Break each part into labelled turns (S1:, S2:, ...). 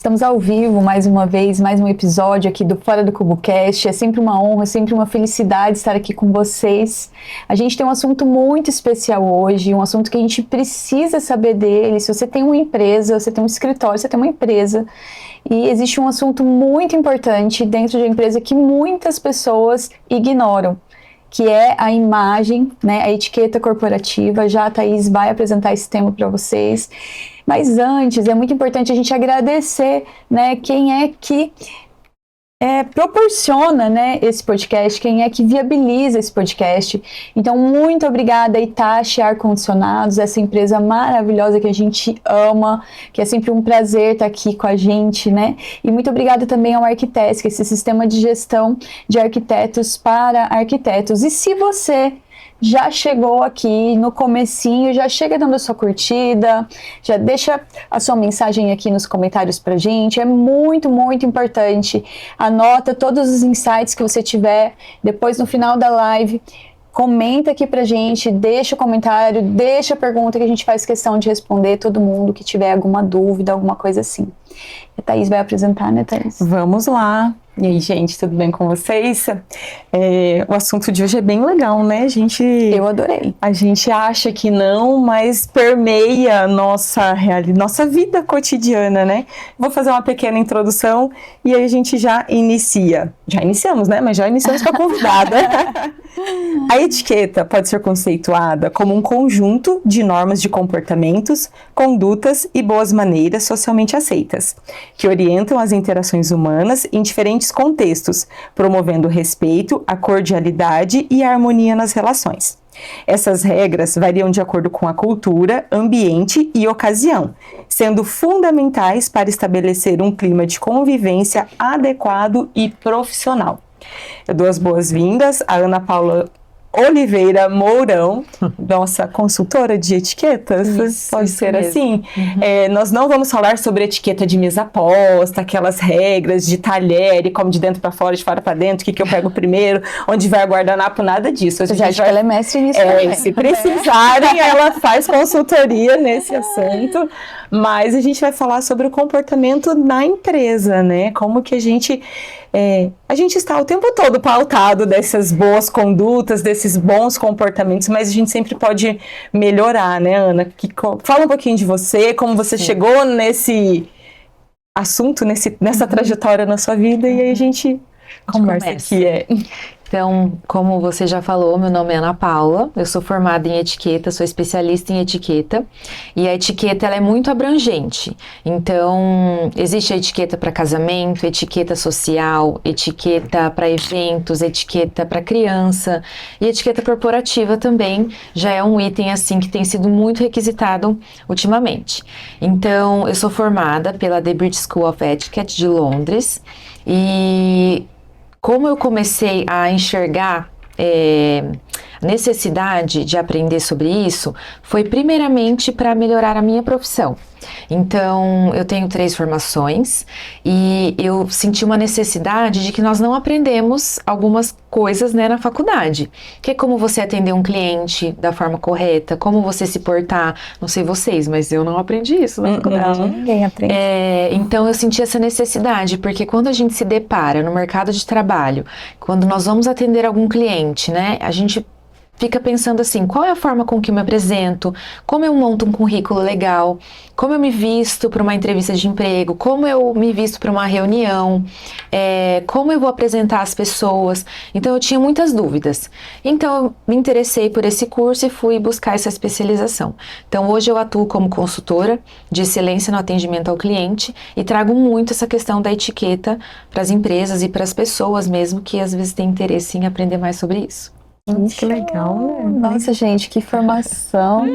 S1: Estamos ao vivo mais uma vez, mais um episódio aqui do Fora do CuboCast. É sempre uma honra, sempre uma felicidade estar aqui com vocês. A gente tem um assunto muito especial hoje, um assunto que a gente precisa saber dele. Se você tem uma empresa, você tem um escritório, você tem uma empresa, e existe um assunto muito importante dentro de uma empresa que muitas pessoas ignoram, que é a imagem, né, a etiqueta corporativa. Já a Thaís vai apresentar esse tema para vocês. Mas antes, é muito importante a gente agradecer, né, quem é que proporciona, né, esse podcast, quem é que viabiliza esse podcast. Então, muito obrigada, Hitachi Ar-Condicionados, essa empresa maravilhosa que a gente ama, que é sempre um prazer estar aqui com a gente, né? E muito obrigada também ao Arquitesk, esse sistema de gestão de arquitetos para arquitetos. E se você já chegou aqui no comecinho, já chega dando a sua curtida, já deixa a sua mensagem aqui nos comentários pra gente, é muito, muito importante. Anota todos os insights que você tiver, depois no final da live, comenta aqui pra gente, deixa o comentário, deixa a pergunta que a gente faz questão de responder todo mundo que tiver alguma dúvida, alguma coisa assim. A Thaís vai apresentar, né, Thaís?
S2: Vamos lá! E aí, gente, tudo bem com vocês? O assunto de hoje é bem legal, né?
S1: Eu adorei.
S2: A gente acha que não, mas permeia nossa vida cotidiana, né? Vou fazer uma pequena introdução e aí a gente já inicia. Já iniciamos, né? Mas já iniciamos com a convidada. A etiqueta pode ser conceituada como um conjunto de normas de comportamentos, condutas e boas maneiras socialmente aceitas, que orientam as interações humanas em diferentes contextos, promovendo o respeito, a cordialidade e a harmonia nas relações. Essas regras variam de acordo com a cultura, ambiente e ocasião, sendo fundamentais para estabelecer um clima de convivência adequado e profissional. Eu dou as boas-vindas à Ana Paula Oliveira Mourão, nossa consultora de etiquetas, pode ser mesmo. Assim. Uhum. Nós não vamos falar sobre etiqueta de mesa posta, aquelas regras de talher, como de dentro para fora, de fora para dentro, o que eu pego primeiro, onde vai o guardanapo, nada disso.
S1: Eu já acho que ela é mestre nisso também.
S2: Se precisarem, ela faz consultoria nesse assunto, mas a gente vai falar sobre o comportamento na empresa, né? Como que a gente está o tempo todo pautado dessas boas condutas, desses bons comportamentos, mas a gente sempre pode melhorar, né, Ana? Fala um pouquinho de você, como você chegou nesse assunto, nessa trajetória na sua vida, e aí a gente conversa aqui.
S3: Então, como você já falou, meu nome é Ana Paula, eu sou formada em etiqueta, sou especialista em etiqueta, e a etiqueta ela é muito abrangente. Então, existe a etiqueta para casamento, etiqueta social, etiqueta para eventos, etiqueta para criança, e etiqueta corporativa também já é um item assim que tem sido muito requisitado ultimamente. Então, eu sou formada pela The British School of Etiquette de Londres, e como eu comecei a enxergar necessidade de aprender sobre isso, foi primeiramente para melhorar a minha profissão. Então, eu tenho 3 formações e eu senti uma necessidade de que nós não aprendemos algumas coisas, né, na faculdade, que é como você atender um cliente da forma correta, como você se portar, não sei vocês, mas eu não aprendi isso na faculdade.
S1: Ninguém aprende.
S3: Então, eu senti essa necessidade, porque quando a gente se depara no mercado de trabalho, quando nós vamos atender algum cliente, né, a gente fica pensando assim, qual é a forma com que eu me apresento, como eu monto um currículo legal, como eu me visto para uma entrevista de emprego, como eu me visto para uma reunião, como eu vou apresentar as pessoas. Então eu tinha muitas dúvidas. Então eu me interessei por esse curso e fui buscar essa especialização. Então hoje eu atuo como consultora de excelência no atendimento ao cliente e trago muito essa questão da etiqueta para as empresas e para as pessoas mesmo que às vezes têm interesse em aprender mais sobre isso.
S2: Que legal, né?
S1: Nossa, gente, que formação.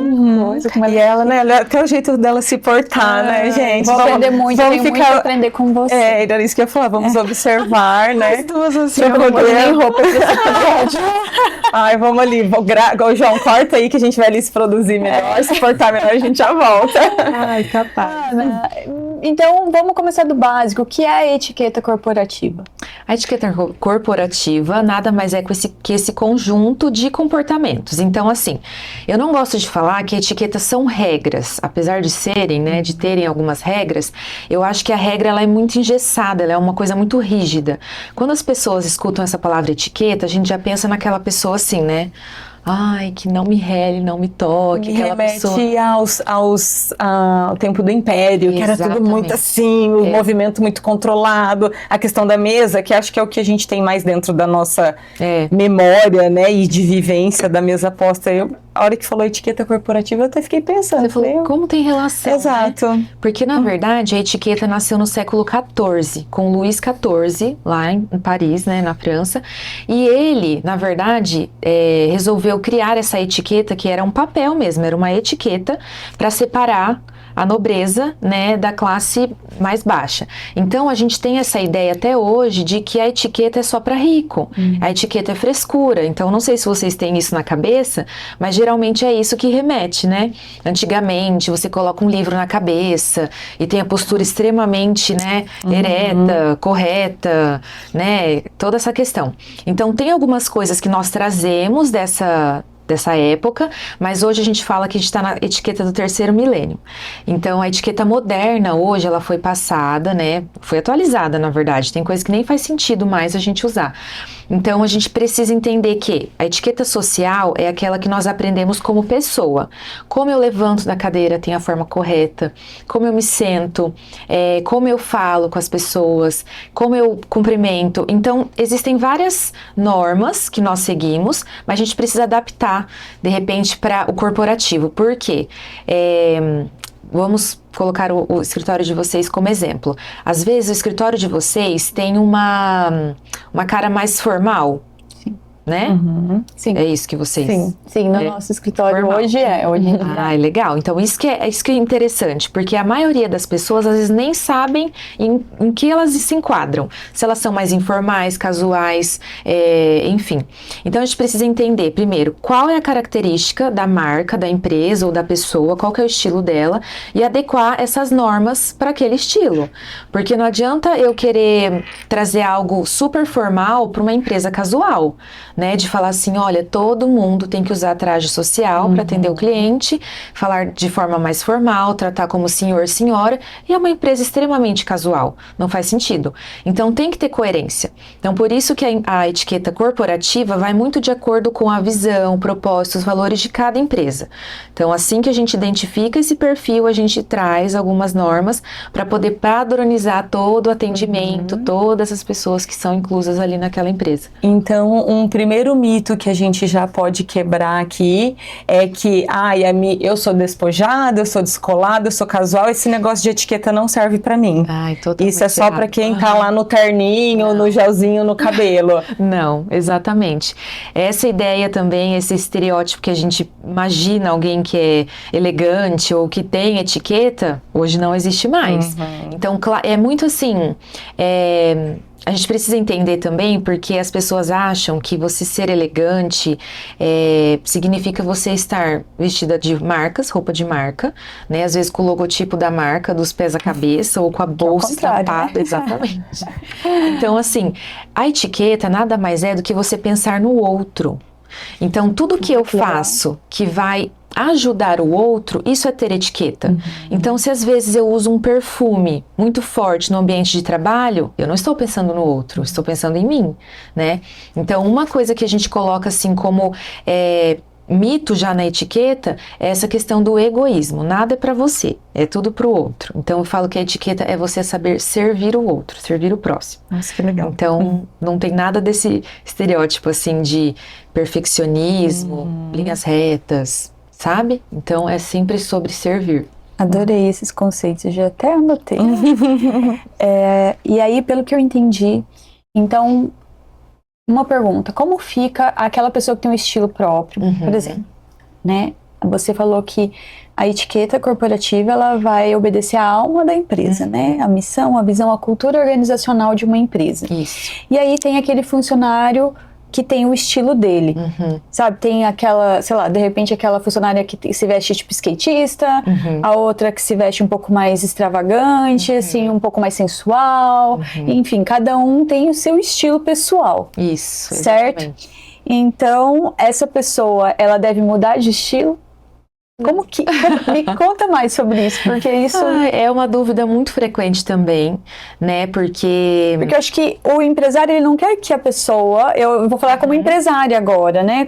S2: E ela, né, até o jeito dela se portar, né, gente?
S1: Vou aprender muito, tenho muito a aprender com você.
S2: Era isso que eu ia falar, vamos observar, né?
S1: As duas assim,
S2: eu não nem roupa pra esse episódio. Ai, vamos ali, João, corta aí que a gente vai ali se produzir melhor, se portar melhor, a gente já volta.
S1: Ai, capaz. Então, vamos começar do básico. O que é a etiqueta corporativa?
S3: A etiqueta corporativa nada mais é que esse conjunto de comportamentos. Então, assim, eu não gosto de falar que etiquetas são regras, apesar de serem, né, de terem algumas regras. Eu acho que a regra ela é muito engessada, ela é uma coisa muito rígida. Quando as pessoas escutam essa palavra etiqueta, a gente já pensa naquela pessoa assim, né? Ai, que não me rele, não me toque,
S2: Me
S3: aquela pessoa.
S2: remete ao tempo do Império, que era tudo muito
S3: Exatamente.
S2: assim, o movimento muito controlado, a questão da mesa, que acho que é o que a gente tem mais dentro da nossa memória, né, e de vivência da mesa posta. A hora que falou etiqueta corporativa, eu até fiquei pensando.
S3: Você falou, como tem relação,
S2: Exato.
S3: né? Porque, na verdade, a etiqueta nasceu no século XIV, com Luís XIV, lá em Paris, né, na França. E ele, na verdade, resolveu criar essa etiqueta, que era um papel mesmo, era uma etiqueta para separar a nobreza, né, da classe mais baixa. Então, a gente tem essa ideia até hoje de que a etiqueta é só para rico. A etiqueta é frescura. Então, não sei se vocês têm isso na cabeça, mas geralmente é isso que remete, né? Antigamente, você coloca um livro na cabeça e tem a postura extremamente, né, ereta, correta, né, toda essa questão. Então, tem algumas coisas que nós trazemos dessa época, mas hoje a gente fala que a gente está na etiqueta do terceiro milênio. Então, a etiqueta moderna hoje, ela foi passada, né, foi atualizada, na verdade, tem coisa que nem faz sentido mais a gente usar. Então, a gente precisa entender que a etiqueta social é aquela que nós aprendemos como pessoa. Como eu levanto da cadeira tem a forma correta, como eu me sento, como eu falo com as pessoas, como eu cumprimento. Então, existem várias normas que nós seguimos, mas a gente precisa adaptar, de repente, para o corporativo. Por quê? Vamos colocar o escritório de vocês como exemplo. Às vezes, o escritório de vocês tem uma cara mais formal, né?
S1: Sim.
S3: É isso que vocês...
S1: Sim, no nosso escritório
S3: formal.
S1: hoje é.
S3: Legal. Então, isso que é interessante, porque a maioria das pessoas, às vezes, nem sabem em que elas se enquadram. Se elas são mais informais, casuais, enfim. Então, a gente precisa entender, primeiro, qual é a característica da marca, da empresa ou da pessoa, qual que é o estilo dela, e adequar essas normas para aquele estilo. Porque não adianta eu querer trazer algo super formal para uma empresa casual, né, de falar assim, olha, todo mundo tem que usar traje social para atender o cliente, falar de forma mais formal, tratar como senhor, senhora, e é uma empresa extremamente casual, não faz sentido. Então tem que ter coerência. Então por isso que a etiqueta corporativa vai muito de acordo com a visão, propósitos, valores de cada empresa. Então assim que a gente identifica esse perfil, a gente traz algumas normas para poder padronizar todo o atendimento, todas as pessoas que são inclusas ali naquela empresa.
S2: Então, um primeiro mito que a gente já pode quebrar aqui é que, eu sou despojada, eu sou descolada, eu sou casual, esse negócio de etiqueta não serve pra mim. Isso é só pra quem tá lá no terninho, no gelzinho, no cabelo.
S3: Não, exatamente. Essa ideia também, esse estereótipo que a gente imagina alguém que é elegante ou que tem etiqueta, hoje não existe mais. Então, é muito assim... A gente precisa entender também, porque as pessoas acham que você ser elegante significa você estar vestida de marcas, roupa de marca, né? Às vezes com o logotipo da marca, dos pés à cabeça, ou com a bolsa estampada, né? Exatamente. Então, assim, a etiqueta nada mais é do que você pensar no outro. Então, tudo que eu faço que vai ajudar o outro, isso é ter etiqueta. Então, se às vezes eu uso um perfume muito forte no ambiente de trabalho, eu não estou pensando no outro, estou pensando em mim, né? Então, uma coisa que a gente coloca assim como mito já na etiqueta é essa questão do egoísmo. Nada é para você, é tudo para o outro. Então, eu falo que a etiqueta é você saber servir o outro, servir o próximo.
S2: Nossa, que legal.
S3: Então, não tem nada desse estereótipo assim de perfeccionismo, linhas retas, sabe? Então, é sempre sobre servir.
S1: Adorei esses conceitos, já até anotei. E aí, pelo que eu entendi, então, uma pergunta, como fica aquela pessoa que tem um estilo próprio, por exemplo, né? Você falou que a etiqueta corporativa, ela vai obedecer à alma da empresa, né? A missão, a visão, a cultura organizacional de uma empresa.
S3: Isso.
S1: E aí tem aquele funcionário que tem o estilo dele, sabe? Tem aquela, sei lá, de repente aquela funcionária que se veste tipo skatista, a outra que se veste um pouco mais extravagante, assim, um pouco mais sensual, enfim, cada um tem o seu estilo pessoal.
S3: Isso,
S1: certo?
S3: exatamente.
S1: Então, essa pessoa, ela deve mudar de estilo? Como que... Me conta mais sobre isso, porque isso...
S3: É uma dúvida muito frequente também, né, porque
S1: Porque eu acho que o empresário, ele não quer que a pessoa... Eu vou falar como empresária agora, né,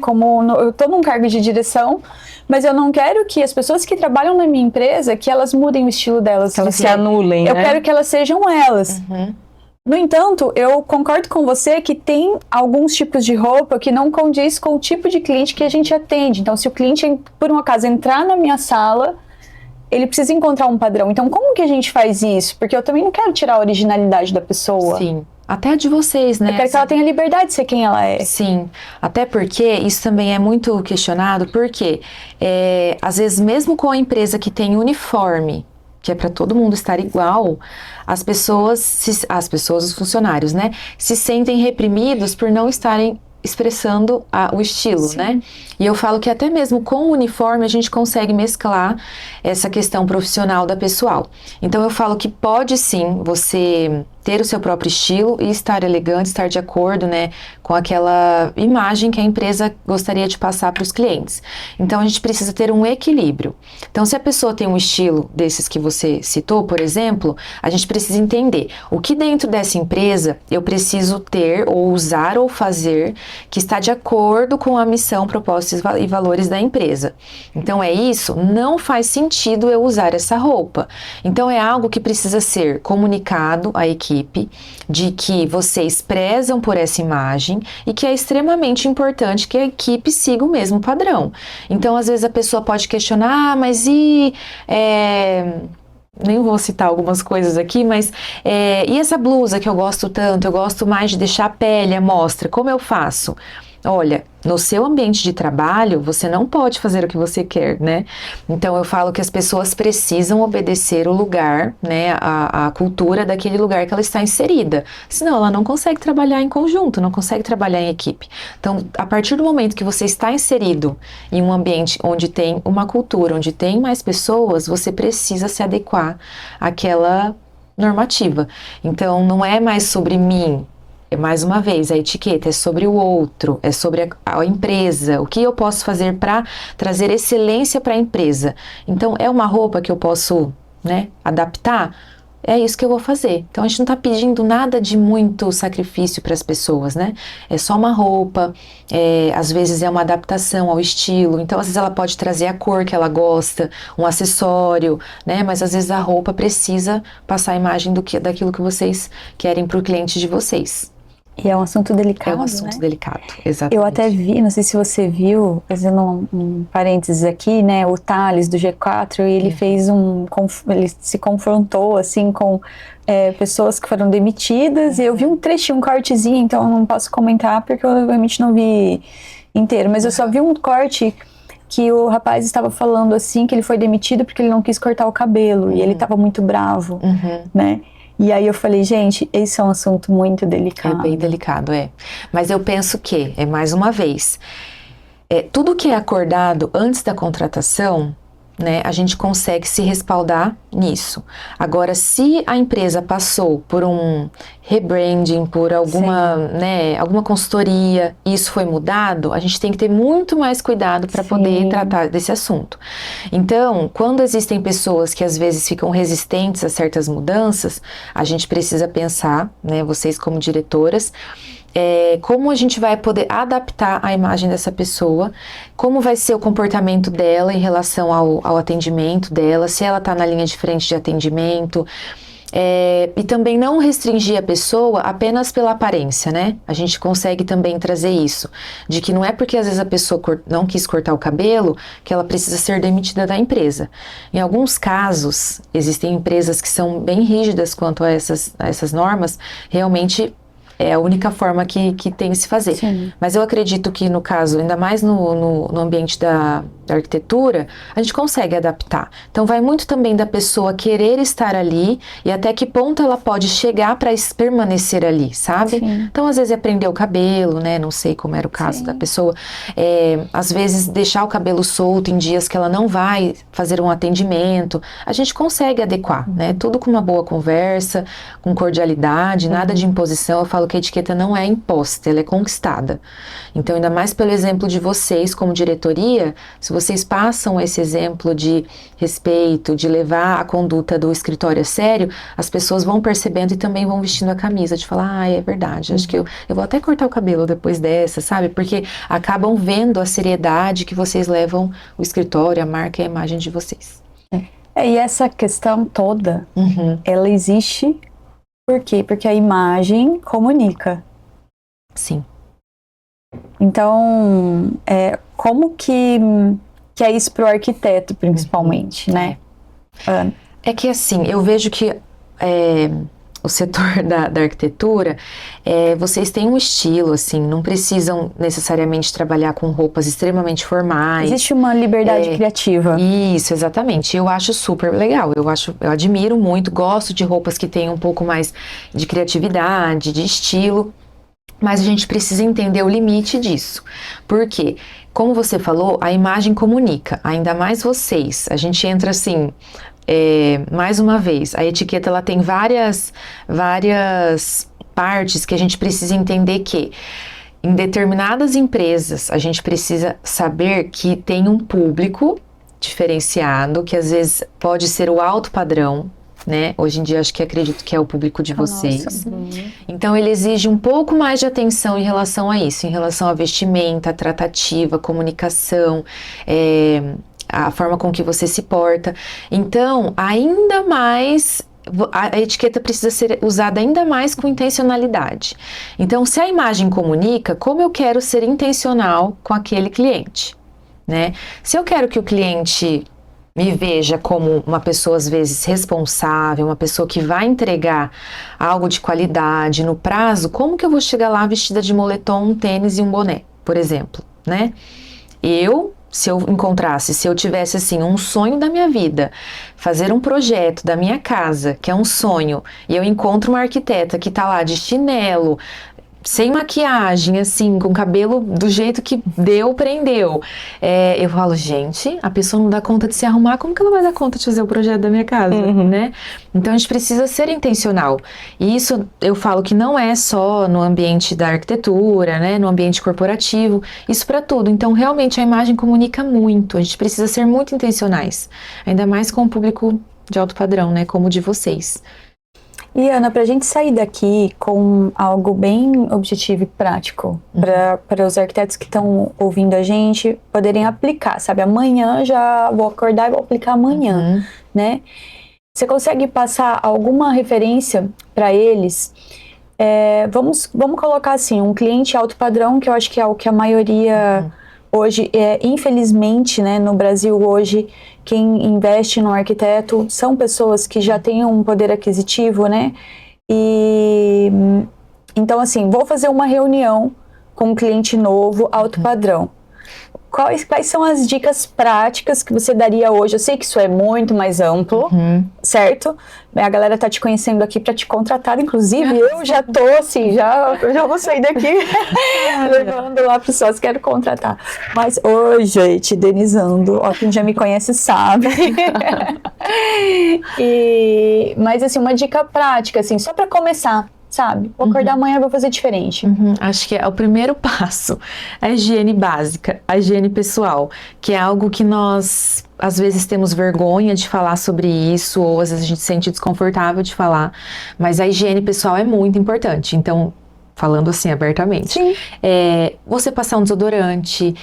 S1: eu tô num cargo de direção, mas eu não quero que as pessoas que trabalham na minha empresa, que elas mudem o estilo delas.
S2: Que elas se anulem,
S1: Eu
S2: né?
S1: quero que elas sejam elas. No entanto, eu concordo com você que tem alguns tipos de roupa que não condiz com o tipo de cliente que a gente atende. Então, se o cliente, por um acaso, entrar na minha sala, ele precisa encontrar um padrão. Então, como que a gente faz isso? Porque eu também não quero tirar a originalidade da pessoa.
S3: Sim, até a de vocês, né?
S1: Eu quero que ela tenha liberdade de ser quem ela é.
S3: Sim, até porque isso também é muito questionado, porque às vezes mesmo com a empresa que tem uniforme, que é para todo mundo estar igual, as pessoas, os funcionários, né, se sentem reprimidos por não estarem expressando o estilo, né? E eu falo que até mesmo com o uniforme a gente consegue mesclar essa questão profissional da pessoal. Então eu falo que pode sim você ter o seu próprio estilo e estar elegante, estar de acordo, né, com aquela imagem que a empresa gostaria de passar para os clientes. Então a gente precisa ter um equilíbrio. Então se a pessoa tem um estilo desses que você citou, por exemplo, a gente precisa entender o que dentro dessa empresa eu preciso ter ou usar ou fazer que está de acordo com a missão, propósitos e valores da empresa. Então é isso, não faz sentido eu usar essa roupa. Então é algo que precisa ser comunicado à equipe, de que vocês prezam por essa imagem e que é extremamente importante que a equipe siga o mesmo padrão. Então às vezes a pessoa pode questionar, mas nem vou citar algumas coisas aqui, mas e essa blusa que eu gosto tanto, eu gosto mais de deixar a pele à mostra, como eu faço? Olha, no seu ambiente de trabalho, você não pode fazer o que você quer, né? Então eu falo que as pessoas precisam obedecer o lugar, né, a cultura daquele lugar que ela está inserida. Senão ela não consegue trabalhar em conjunto, não consegue trabalhar em equipe. Então, a partir do momento que você está inserido em um ambiente onde tem uma cultura, onde tem mais pessoas, você precisa se adequar àquela normativa. Então, não é mais sobre mim. Mais uma vez, a etiqueta é sobre o outro, é sobre a empresa, o que eu posso fazer para trazer excelência para a empresa. Então, é uma roupa que eu posso, né, adaptar? É isso que eu vou fazer. Então, a gente não está pedindo nada de muito sacrifício para as pessoas, né? É só uma roupa, às vezes é uma adaptação ao estilo, então às vezes ela pode trazer a cor que ela gosta, um acessório, né? Mas às vezes a roupa precisa passar a imagem daquilo que vocês querem para o cliente de vocês.
S1: E é um assunto delicado,
S3: É um assunto
S1: né?
S3: delicado, exatamente.
S1: Eu até vi, não sei se você viu, fazendo um parênteses aqui, né, o Thales do G4, ele fez ele se confrontou, assim, com pessoas que foram demitidas, e eu vi um trechinho, um cortezinho, então eu não posso comentar, porque eu realmente não vi inteiro, mas eu só vi um corte que o rapaz estava falando, assim, que ele foi demitido porque ele não quis cortar o cabelo, e ele estava muito bravo, né? E aí eu falei, gente, esse é um assunto muito delicado.
S3: É bem delicado, Mas eu penso que, mais uma vez, tudo que é acordado antes da contratação, né, a gente consegue se respaldar nisso. Agora, se a empresa passou por um rebranding, por alguma, né, alguma consultoria, e isso foi mudado, a gente tem que ter muito mais cuidado para poder tratar desse assunto. Então, quando existem pessoas que às vezes ficam resistentes a certas mudanças, a gente precisa pensar, né, vocês como diretoras, como a gente vai poder adaptar a imagem dessa pessoa, como vai ser o comportamento dela em relação ao atendimento dela, se ela está na linha de frente de atendimento, e também não restringir a pessoa apenas pela aparência, né? A gente consegue também trazer isso, de que não é porque às vezes a pessoa não quis cortar o cabelo que ela precisa ser demitida da empresa. Em alguns casos, existem empresas que são bem rígidas quanto a essas normas, realmente é a única forma que tem de se fazer.
S1: Sim.
S3: Mas eu acredito que no caso, ainda mais no ambiente da arquitetura, a gente consegue adaptar. Então vai muito também da pessoa querer estar ali e até que ponto ela pode chegar para permanecer ali, sabe?
S1: Sim.
S3: Então às vezes é prender o cabelo, né? Não sei como era o caso da pessoa. Às vezes deixar o cabelo solto em dias que ela não vai fazer um atendimento. A gente consegue adequar, né? Tudo com uma boa conversa, com cordialidade, nada de imposição. Eu falo que a etiqueta não é imposta, ela é conquistada. Então ainda mais pelo exemplo de vocês como diretoria, se vocês passam esse exemplo de respeito, de levar a conduta do escritório a sério, as pessoas vão percebendo e também vão vestindo a camisa, de falar, é verdade, acho que eu vou até cortar o cabelo depois dessa, sabe? Porque acabam vendo a seriedade que vocês levam o escritório, a marca e a imagem de vocês.
S1: E essa questão toda, ela existe por quê? Porque a imagem comunica.
S3: Sim.
S1: Então, como que é isso para o arquiteto, principalmente, né?
S3: É que assim, eu vejo que o setor da arquitetura, vocês têm um estilo, assim, não precisam necessariamente trabalhar com roupas extremamente formais.
S1: Existe uma liberdade criativa.
S3: Isso, exatamente. Eu acho super legal. Eu admiro muito, gosto de roupas que têm um pouco mais de criatividade, de estilo. Mas a gente precisa entender o limite disso. Por quê? Como você falou, a imagem comunica, ainda mais vocês. A gente entra assim, mais uma vez, a etiqueta ela tem várias partes que a gente precisa entender que em determinadas empresas a gente precisa saber que tem um público diferenciado, que às vezes pode ser o alto padrão, né? Hoje em dia acho que acredito que é o público de vocês. Então ele exige um pouco mais de atenção em relação a isso, em relação à vestimenta, tratativa, comunicação, a forma com que você se porta. Então, ainda mais a etiqueta precisa ser usada ainda mais com intencionalidade. Então, se a imagem comunica, como eu quero ser intencional com aquele cliente, né? Se eu quero que o cliente me veja como uma pessoa, às vezes, responsável, uma pessoa que vai entregar algo de qualidade no prazo, como que eu vou chegar lá vestida de moletom, um tênis e um boné, por exemplo, né? Se eu tivesse, assim, um sonho da minha vida, fazer um projeto da minha casa, que é um sonho, e eu encontro uma arquiteta que tá lá de chinelo, sem maquiagem, assim, com cabelo do jeito que prendeu. Eu falo, gente, a pessoa não dá conta de se arrumar, como que ela vai dar conta de fazer o projeto da minha casa, né? Então, a gente precisa ser intencional. E isso, eu falo que não é só no ambiente da arquitetura, né? No ambiente corporativo, isso para tudo. Então, realmente, a imagem comunica muito. A gente precisa ser muito intencionais. Ainda mais com o público de alto padrão, né? Como o de vocês.
S1: E Ana, para a gente sair daqui com algo bem objetivo e prático, para os arquitetos que estão ouvindo a gente poderem aplicar, sabe? Amanhã já vou acordar e vou aplicar amanhã, né? Você consegue passar alguma referência para eles? Vamos colocar assim, um cliente alto padrão, que eu acho que é o que a maioria hoje, infelizmente, né, no Brasil hoje, quem investe no arquiteto são pessoas que já têm um poder aquisitivo, né? E então, assim, vou fazer uma reunião com um cliente novo, alto padrão. Quais são as dicas práticas que você daria hoje? Eu sei que isso é muito mais amplo, certo? A galera tá te conhecendo aqui para te contratar, inclusive eu já tô assim, já vou sair daqui levando lá para pessoas que quero contratar. Mas hoje, gente, Denizando, ó, quem já me conhece sabe. Mas assim, uma dica prática, assim, só para começar. Sabe? Vou acordar amanhã e vou fazer diferente.
S3: Acho que é o primeiro passo, a higiene básica, a higiene pessoal, que é algo que nós, às vezes, temos vergonha de falar sobre isso, ou às vezes a gente se sente desconfortável de falar, mas a higiene pessoal é muito importante, então, falando assim abertamente.
S1: Sim.
S3: Você passar um desodorante,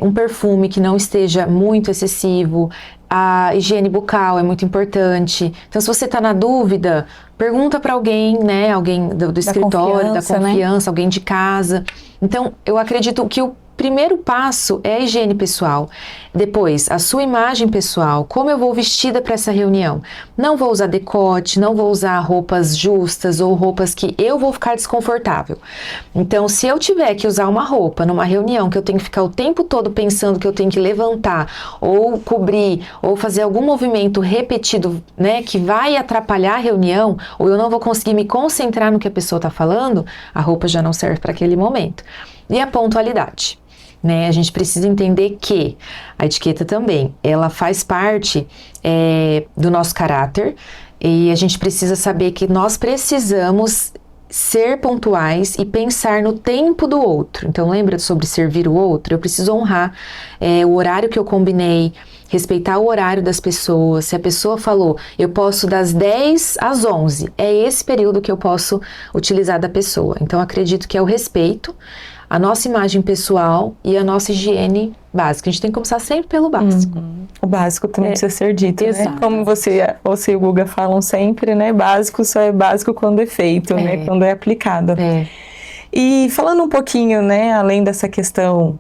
S3: um perfume que não esteja muito excessivo, a higiene bucal é muito importante. Então, se você está na dúvida, pergunta para alguém, né? Alguém do escritório, da confiança, né? Alguém de casa. Então, eu acredito que o primeiro passo é a higiene pessoal. Depois, a sua imagem pessoal. Como eu vou vestida para essa reunião? Não vou usar decote, não vou usar roupas justas ou roupas que eu vou ficar desconfortável. Então, se eu tiver que usar uma roupa numa reunião que eu tenho que ficar o tempo todo pensando que eu tenho que levantar ou cobrir ou fazer algum movimento repetido, né, que vai atrapalhar a reunião, ou eu não vou conseguir me concentrar no que a pessoa está falando, a roupa já não serve para aquele momento. E a pontualidade. Né? A gente precisa entender que a etiqueta também, ela faz parte do nosso caráter, e a gente precisa saber que nós precisamos ser pontuais e pensar no tempo do outro. Então, lembra sobre servir o outro? Eu preciso honrar o horário que eu combinei, respeitar o horário das pessoas. Se a pessoa falou, eu posso das 10 às 11, é esse período que eu posso utilizar da pessoa. Então, acredito que é o respeito, a nossa imagem pessoal e a nossa higiene básica. A gente tem que começar sempre pelo básico.
S2: O básico também precisa ser dito,
S3: exato.
S2: Né? Como você e o Guga falam sempre, né? Básico só é básico quando é feito, né? Quando é aplicado. E falando um pouquinho, né? Além dessa questão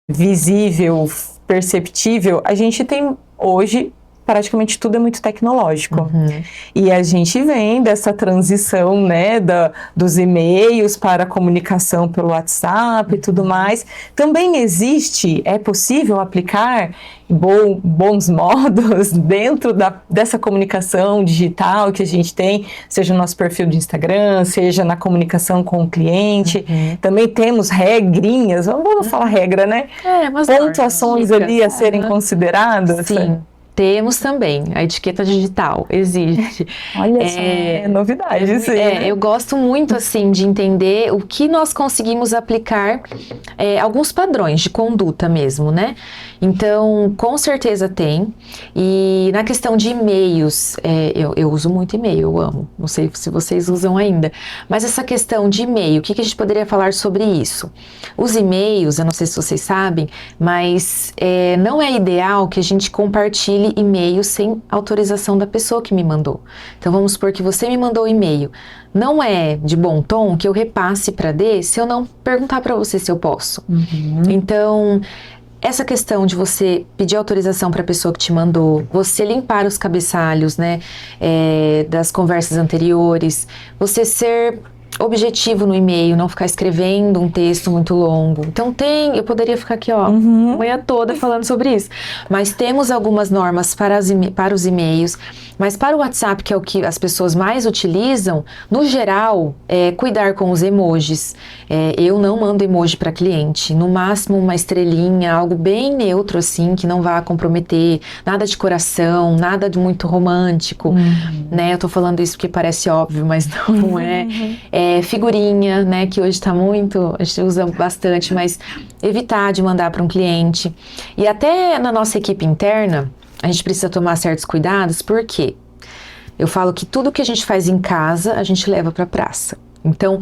S2: visível, perceptível, a gente tem hoje praticamente tudo é muito tecnológico. E a gente vem dessa transição, né, dos e-mails para a comunicação pelo WhatsApp e tudo mais. Também é possível aplicar bons modos dentro dessa comunicação digital que a gente tem, seja no nosso perfil de Instagram, seja na comunicação com o cliente. Também temos regrinhas, vamos falar regra, né? Pontuações ali a serem consideradas.
S3: Sim. Temos também, a etiqueta digital existe.
S2: Olha só, é novidade isso aí, né?
S3: Eu gosto muito, assim, de entender o que nós conseguimos aplicar, alguns padrões de conduta mesmo, né? Então, com certeza tem. E na questão de e-mails, eu uso muito e-mail, eu amo. Não sei se vocês usam ainda. Mas essa questão de e-mail, o que a gente poderia falar sobre isso? Os e-mails, eu não sei se vocês sabem, mas não é ideal que a gente compartilhe e-mail sem autorização da pessoa que me mandou. Então, vamos supor que você me mandou o e-mail. Não é de bom tom que eu repasse para D se eu não perguntar para você se eu posso. Então, essa questão de você pedir autorização para a pessoa que te mandou, você limpar os cabeçalhos, né, das conversas anteriores, você ser objetivo no e-mail, não ficar escrevendo um texto muito longo. Então eu poderia ficar aqui, ó, a manhã toda falando sobre isso. Mas temos algumas normas para os e-mails, mas para o WhatsApp, que é o que as pessoas mais utilizam, no geral, cuidar com os emojis. Eu não mando emoji para cliente, no máximo uma estrelinha, algo bem neutro assim, que não vá comprometer, nada de coração, nada de muito romântico, né? Eu tô falando isso porque parece óbvio, mas não é. Figurinha, né, que hoje tá muito, a gente usa bastante, mas evitar de mandar para um cliente. E até na nossa equipe interna, a gente precisa tomar certos cuidados, porque eu falo que tudo que a gente faz em casa, a gente leva para a praça. Então,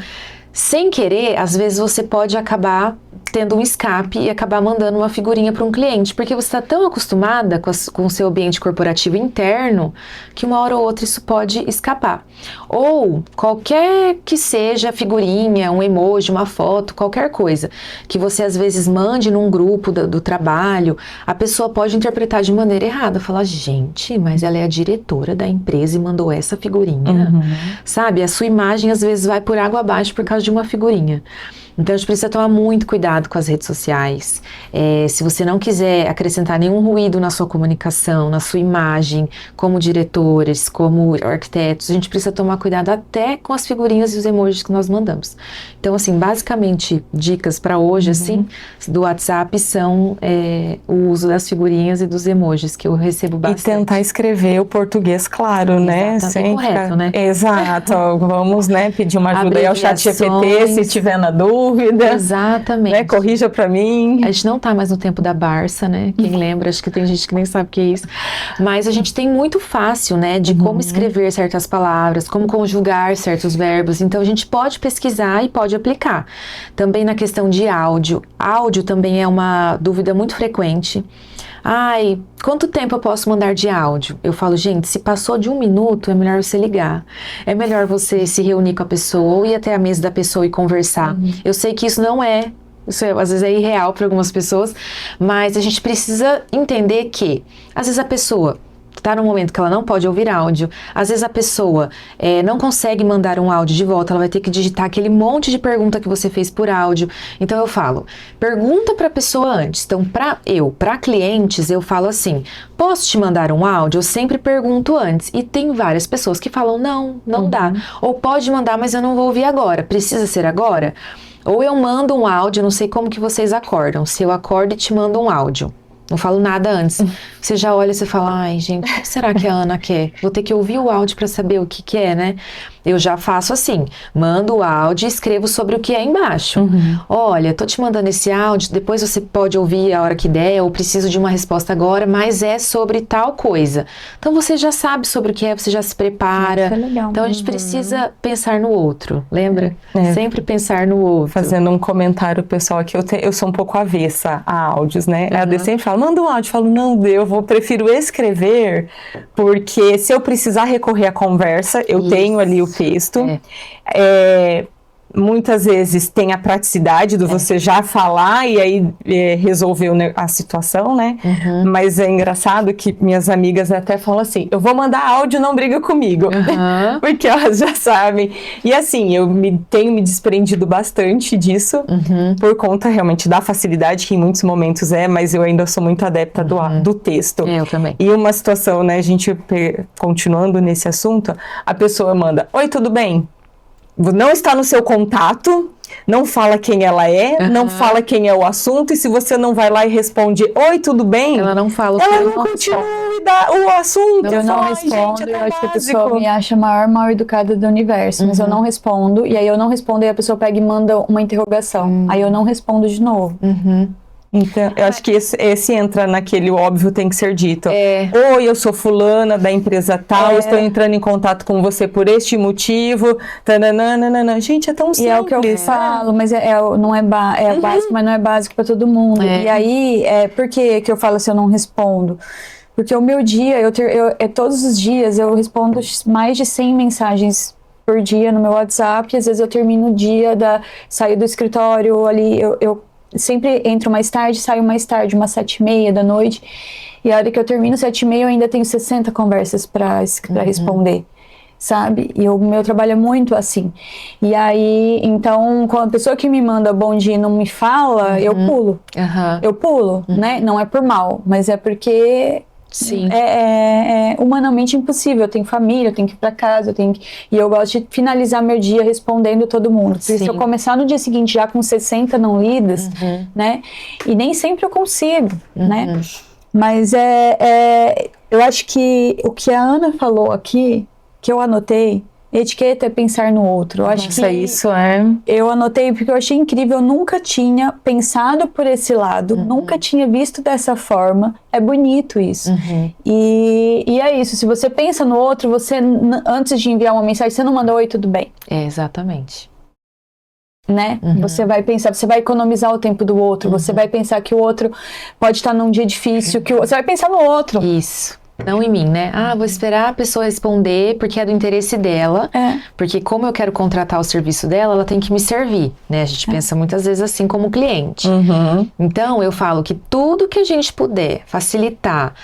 S3: sem querer, às vezes você pode acabar tendo um escape e acabar mandando uma figurinha para um cliente, porque você está tão acostumada com o seu ambiente corporativo interno que uma hora ou outra isso pode escapar. Ou qualquer que seja figurinha, um emoji, uma foto, qualquer coisa que você às vezes mande num grupo do trabalho, a pessoa pode interpretar de maneira errada, falar, gente, mas ela é a diretora da empresa e mandou essa figurinha, sabe? A sua imagem às vezes vai por água abaixo por causa de uma figurinha. Então, a gente precisa tomar muito cuidado com as redes sociais. Se você não quiser acrescentar nenhum ruído na sua comunicação, na sua imagem, como diretores, como arquitetos, a gente precisa tomar cuidado até com as figurinhas e os emojis que nós mandamos. Então, assim, basicamente, dicas para hoje, assim, do WhatsApp são o uso das figurinhas e dos emojis, que eu recebo bastante.
S2: E tentar escrever o português claro, né?
S3: Sem correto, né?
S2: Exato. Vamos, né, pedir uma ajuda aí ao ChatGPT, se tiver na dúvida.
S3: Exatamente.
S2: Né, corrija pra mim.
S3: A gente não tá mais no tempo da Barça, né? Quem lembra, acho que tem gente que nem sabe o que é isso. Mas a gente tem muito fácil, né? De como escrever certas palavras, como conjugar certos verbos. Então, a gente pode pesquisar e pode aplicar. Também na questão de áudio. Áudio também é uma dúvida muito frequente. Ai, quanto tempo eu posso mandar de áudio? Eu falo, gente, se passou de 1 minuto, é melhor você ligar. É melhor você se reunir com a pessoa ou ir até a mesa da pessoa e conversar. Eu sei que isso não é, às vezes é irreal para algumas pessoas, mas a gente precisa entender que, às vezes a pessoa está num momento que ela não pode ouvir áudio, às vezes a pessoa não consegue mandar um áudio de volta, ela vai ter que digitar aquele monte de pergunta que você fez por áudio. Então eu falo, pergunta para a pessoa antes. Então para clientes eu falo assim, posso te mandar um áudio? Eu sempre pergunto antes. E tem várias pessoas que falam, não dá. Ou pode mandar, mas eu não vou ouvir agora. Precisa ser agora? Ou eu mando um áudio, não sei como que vocês acordam. Se eu acordo e te mando um áudio. Não falo nada antes. Você já olha e você fala, ai, gente, o que será que a Ana quer? Vou ter que ouvir o áudio para saber o que é, né? Eu já faço assim, mando o áudio e escrevo sobre o que é embaixo. Olha, tô te mandando esse áudio, depois você pode ouvir a hora que der, ou preciso de uma resposta agora, mas é sobre tal coisa. Então você já sabe sobre o que é, você já se prepara.
S1: Isso é legal.
S3: Então a gente precisa pensar no outro, lembra? Sempre pensar no outro.
S2: Fazendo um comentário pessoal aqui, eu sou um pouco avessa a áudios, né? A Adê sempre fala, manda um áudio. Eu falo, não, prefiro escrever, porque se eu precisar recorrer à conversa, eu tenho ali o texto. Muitas vezes tem a praticidade do você já falar e aí resolver a situação, né? Mas é engraçado que minhas amigas até falam assim, eu vou mandar áudio, não briga comigo. Porque elas já sabem. E assim, eu tenho me desprendido bastante disso, por conta realmente da facilidade, que em muitos momentos mas eu ainda sou muito adepta do texto.
S3: Eu também.
S2: E uma situação, né, a gente continuando nesse assunto, a pessoa manda, oi, tudo bem? Não está no seu contato, não fala quem ela é, não fala quem é o assunto, e se você não vai lá e responde, oi, tudo bem?
S3: Ela não fala o que
S2: ela não continua o assunto.
S1: Eu não respondo, eu acho que a pessoa me acha a maior mal educada do universo, mas eu não respondo, e aí eu não respondo, e a pessoa pega e manda uma interrogação, aí eu não respondo de novo.
S2: Então, eu acho que esse entra naquele óbvio tem que ser dito. Oi, eu sou fulana da empresa tal, estou entrando em contato com você por este motivo. Tananana. Gente, é tão simples.
S1: E é o que eu falo, mas não é básico, mas não é básico para todo mundo. E aí, por que eu falo assim, eu não respondo? Porque o meu dia, todos os dias, eu respondo mais de 100 mensagens por dia no meu WhatsApp. E às vezes eu termino o dia, saio do escritório ali, eu sempre entro mais tarde, saio mais tarde, umas 7h30 da noite. E a hora que eu termino 7h30, eu ainda tenho 60 conversas para responder, sabe? E o meu trabalho é muito assim. E aí, então, quando a pessoa que me manda bom dia e não me fala, eu pulo. Eu pulo, né? Não é por mal, mas é porque...
S3: Sim.
S1: É humanamente impossível. Eu tenho família, eu tenho que ir pra casa, e eu gosto de finalizar meu dia respondendo todo mundo. Porque se eu começar no dia seguinte já com 60 não lidas, né? E nem sempre eu consigo, né? Mas eu acho que o que a Ana falou aqui, que eu anotei, etiqueta é pensar no outro. Eu acho que
S2: isso
S1: eu anotei porque eu achei incrível. Eu nunca tinha pensado por esse lado, nunca tinha visto dessa forma. É bonito isso. E é isso. Se você pensa no outro, você antes de enviar uma mensagem, você não manda oi, tudo bem.
S3: Exatamente.
S1: Né? Você vai pensar, você vai economizar o tempo do outro. Você vai pensar que o outro pode estar num dia difícil, você vai pensar no outro.
S3: Isso. Não em mim, né? Vou esperar a pessoa responder porque é do interesse dela. Porque como eu quero contratar o serviço dela, ela tem que me servir, né? A gente pensa muitas vezes assim como cliente. Então, eu falo que tudo que a gente puder facilitar,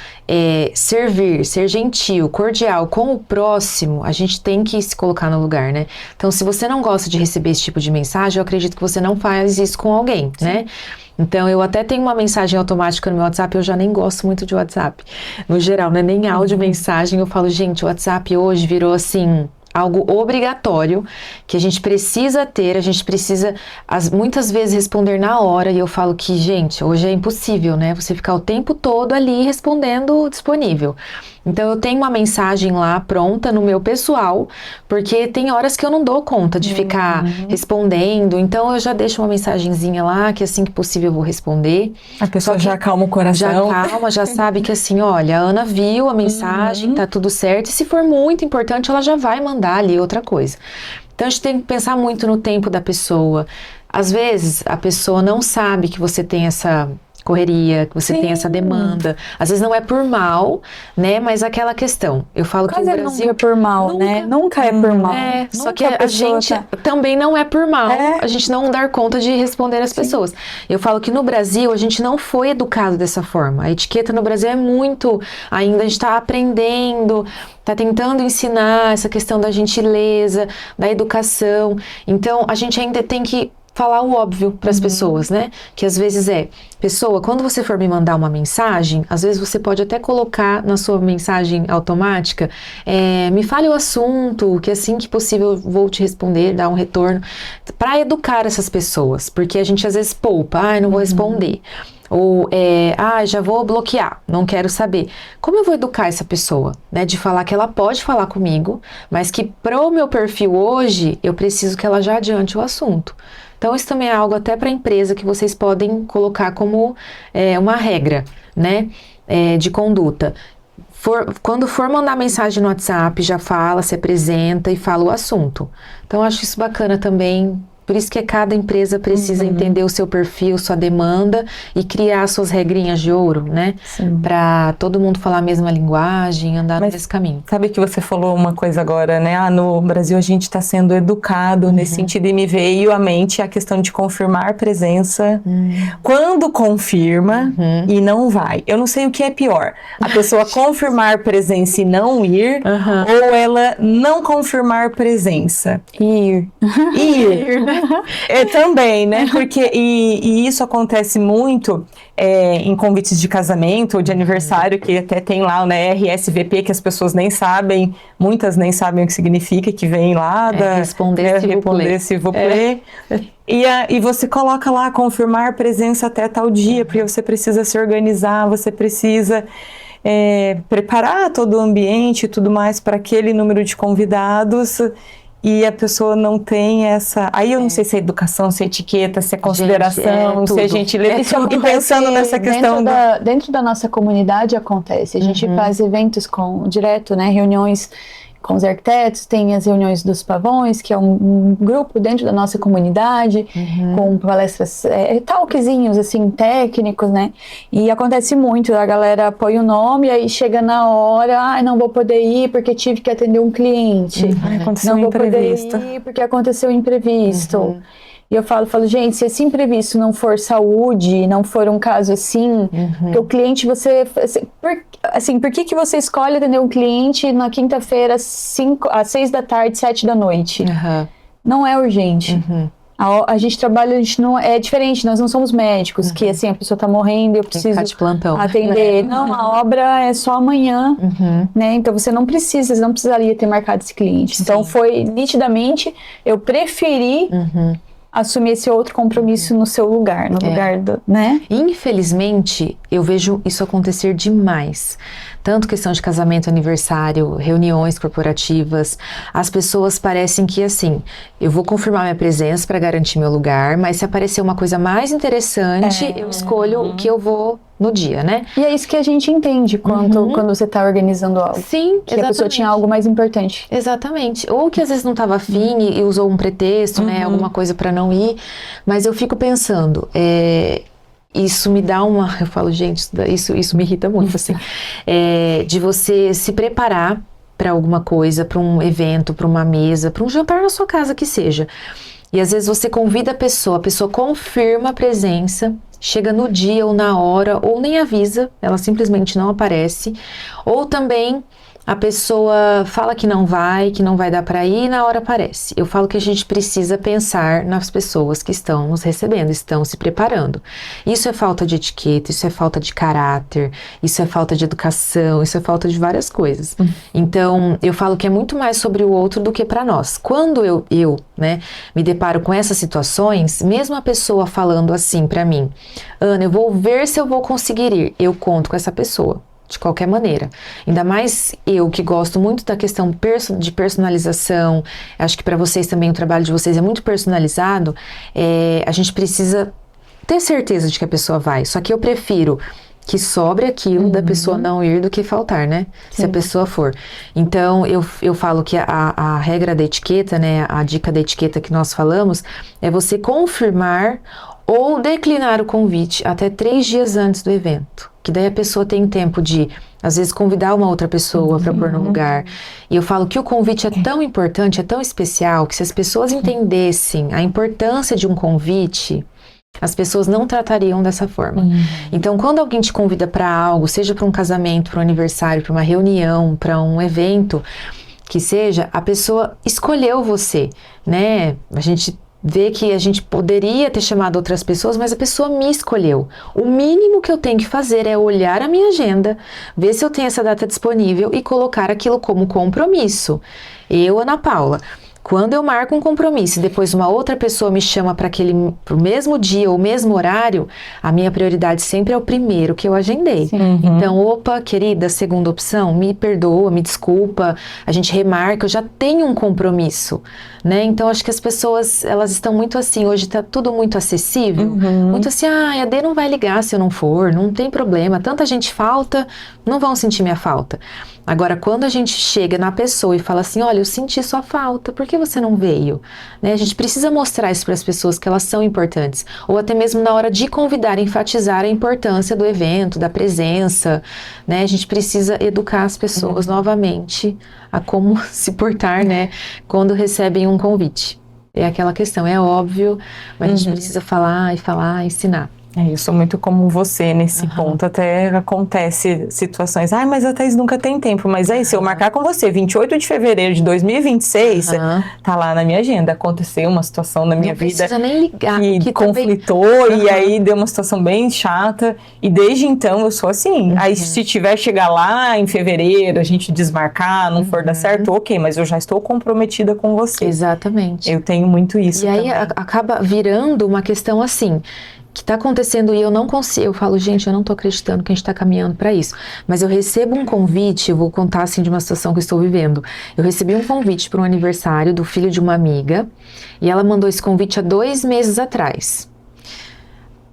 S3: servir, ser gentil, cordial com o próximo, a gente tem que se colocar no lugar, né? Então, se você não gosta de receber esse tipo de mensagem, eu acredito que você não faz isso com alguém, né? Então, eu até tenho uma mensagem automática no meu WhatsApp, eu já nem gosto muito de WhatsApp. No geral, não é nem áudio, mensagem, eu falo, gente, o WhatsApp hoje virou assim, algo obrigatório, que a gente precisa ter, a gente precisa muitas vezes responder na hora, e eu falo que, gente, hoje é impossível, né? Você ficar o tempo todo ali respondendo disponível. Então, eu tenho uma mensagem lá pronta no meu pessoal, porque tem horas que eu não dou conta de ficar respondendo. Então, eu já deixo uma mensagenzinha lá, que assim que possível eu vou responder.
S2: A pessoa já acalma o coração.
S3: Já calma, já sabe que assim, olha, a Ana viu a mensagem, tá tudo certo. E se for muito importante, ela já vai mandar ali outra coisa. Então, a gente tem que pensar muito no tempo da pessoa. Às vezes, a pessoa não sabe que você tem essa correria, que você
S1: Sim.
S3: tem essa demanda. Às vezes não é por mal, né? Mas aquela questão. Eu falo que o
S1: Quase
S3: Brasil...
S1: nunca é por mal, né? Nunca é por mal.
S3: só
S1: Nunca
S3: que
S1: a
S3: a
S1: pessoa
S3: gente
S1: tá-
S3: também não é por mal,
S1: É.
S3: a gente não dar conta de responder às pessoas. Eu falo que no Brasil a gente não foi educado dessa forma. A etiqueta no Brasil é muito, ainda a gente está aprendendo, está tentando ensinar essa questão da gentileza, da educação. Então a gente ainda tem que falar o óbvio para as pessoas, né? Que às vezes pessoa, quando você for me mandar uma mensagem, às vezes você pode até colocar na sua mensagem automática, me fale o assunto, que assim que possível eu vou te responder, dar um retorno, para educar essas pessoas, porque a gente às vezes poupa, não vou responder. Ou, já vou bloquear, não quero saber. Como eu vou educar essa pessoa, né? De falar que ela pode falar comigo, mas que pro meu perfil hoje, eu preciso que ela já adiante o assunto. Então, isso também é algo até para a empresa que vocês podem colocar como uma regra, né? De conduta. Quando for mandar mensagem no WhatsApp, já fala, se apresenta e fala o assunto. Então, eu acho isso bacana também. Por isso que cada empresa precisa entender o seu perfil, sua demanda e criar suas regrinhas de ouro, né? Para todo mundo falar a mesma linguagem, andar nesse caminho.
S2: Sabe que você falou uma coisa agora, né? No Brasil a gente está sendo educado nesse sentido, e me veio à mente a questão de confirmar presença. Quando confirma e não vai. Eu não sei o que é pior. A pessoa confirmar presença e não ir, ou ela não confirmar presença.
S1: Ir.
S2: Ir, né? Também, né? Porque, e isso acontece muito em convites de casamento ou de aniversário, que até tem lá, né, RSVP, que as pessoas nem sabem, muitas nem sabem o que significa, que vem lá
S3: responder
S2: s'il vous plaît. E você coloca lá, confirmar presença até tal dia, porque você precisa se organizar, você precisa preparar todo o ambiente e tudo mais para aquele número de convidados. E a pessoa não tem essa... Aí eu não sei se é educação, se é etiqueta, se é consideração, se é gentileza. E pensando nessa questão...
S1: Dentro da nossa comunidade acontece. A gente faz eventos direto, né? Reuniões com os arquitetos, tem as reuniões dos pavões, que é um grupo dentro da nossa comunidade, com palestras, talkzinhos, assim, técnicos, né? E acontece muito, a galera põe o nome, aí chega na hora, não vou poder ir porque tive que atender um cliente.
S2: Aconteceu
S1: não
S2: um
S1: vou
S2: imprevisto.
S1: poder ir porque aconteceu um imprevisto. E eu falo, gente, se esse imprevisto não for saúde, não for um caso assim, que o cliente, por que você escolhe atender um cliente na quinta-feira, às 6 da tarde, 7 da noite? Não é urgente. A gente trabalha, é diferente, nós não somos médicos, que assim, a pessoa tá morrendo e eu preciso
S3: de plantão,
S1: atender. Não, a obra é só amanhã, né? Então você não precisaria ter marcado esse cliente. Então foi, nitidamente, eu preferi assumir esse outro compromisso no seu lugar, no lugar do, né?
S3: Infelizmente, eu vejo isso acontecer demais. Tanto questão de casamento, aniversário, reuniões corporativas, as pessoas parecem que assim, eu vou confirmar minha presença para garantir meu lugar, mas se aparecer uma coisa mais interessante, eu escolho o que eu vou no dia, né?
S1: E é isso que a gente entende quando você está organizando algo.
S3: Sim,
S1: que a pessoa tinha algo mais importante.
S3: Exatamente. Ou que às vezes não estava afim e usou um pretexto, né? Alguma coisa para não ir. Mas eu fico pensando, isso me dá eu falo, gente, isso me irrita muito, assim. De você se preparar para alguma coisa, para um evento, para uma mesa, para um jantar na sua casa, que seja. E às vezes você convida a pessoa confirma a presença, chega no dia ou na hora, ou nem avisa, ela simplesmente não aparece. Ou também a pessoa fala que não vai dar para ir e na hora aparece. Eu falo que a gente precisa pensar nas pessoas que estão nos recebendo, estão se preparando. Isso é falta de etiqueta, isso é falta de caráter, isso é falta de educação, isso é falta de várias coisas. Então, eu falo que é muito mais sobre o outro do que para nós. Quando eu me deparo com essas situações, mesmo a pessoa falando assim para mim, Ana, eu vou ver se eu vou conseguir ir, eu conto com essa pessoa. De qualquer maneira. Ainda mais eu que gosto muito da questão de personalização, acho que para vocês também o trabalho de vocês é muito personalizado, a gente precisa ter certeza de que a pessoa vai. Só que eu prefiro que sobre aquilo da pessoa não ir do que faltar, né? Sim. Se a pessoa for. Então, eu falo que a regra da etiqueta, né? A dica da etiqueta que nós falamos é você confirmar Ou declinar o convite até 3 dias antes do evento. Que daí a pessoa tem tempo de, às vezes, convidar uma outra pessoa para pôr no lugar. E eu falo que o convite é tão importante, é tão especial, que se as pessoas entendessem a importância de um convite, as pessoas não tratariam dessa forma. Então, quando alguém te convida para algo, seja para um casamento, para um aniversário, para uma reunião, para um evento, que seja, a pessoa escolheu você, né? A gente vê que a gente poderia ter chamado outras pessoas, mas a pessoa me escolheu. O mínimo que eu tenho que fazer é olhar a minha agenda, ver se eu tenho essa data disponível e colocar aquilo como compromisso. Eu, Ana Paula, quando eu marco um compromisso e depois uma outra pessoa me chama para o mesmo dia ou mesmo horário, a minha prioridade sempre é o primeiro que eu agendei. Então, opa, querida, segunda opção, me perdoa, me desculpa, a gente remarca, eu já tenho um compromisso, né? Então, acho que as pessoas, elas estão muito assim, hoje tá tudo muito acessível, muito assim, a D não vai ligar se eu não for, não tem problema, tanta gente falta, não vão sentir minha falta. Agora, quando a gente chega na pessoa e fala assim, olha, eu senti sua falta, por que você não veio? Né? A gente precisa mostrar isso para as pessoas que elas são importantes. Ou até mesmo na hora de convidar, enfatizar a importância do evento, da presença. Né? A gente precisa educar as pessoas novamente a como se portar, né, quando recebem um convite. É aquela questão, é óbvio, mas a gente precisa falar, ensinar.
S2: Eu sou muito como você nesse ponto, até acontece situações, mas a Thaís nunca tem tempo, mas aí se eu marcar com você 28 de fevereiro de 2026, tá lá na minha agenda, aconteceu uma situação na minha vida
S3: nem ligar,
S2: que conflitou e aí deu uma situação bem chata e desde então eu sou assim, aí se tiver chegar lá em fevereiro, a gente desmarcar, não for dar certo, ok, mas eu já estou comprometida com você.
S3: Exatamente.
S2: Eu tenho muito isso.
S3: E aí acaba virando uma questão assim, que está acontecendo e eu não consigo, eu falo, gente, eu não tô acreditando que a gente está caminhando para isso, mas eu recebo um convite, eu vou contar assim de uma situação que eu estou vivendo, eu recebi um convite para um aniversário do filho de uma amiga, e ela mandou esse convite há 2 meses atrás.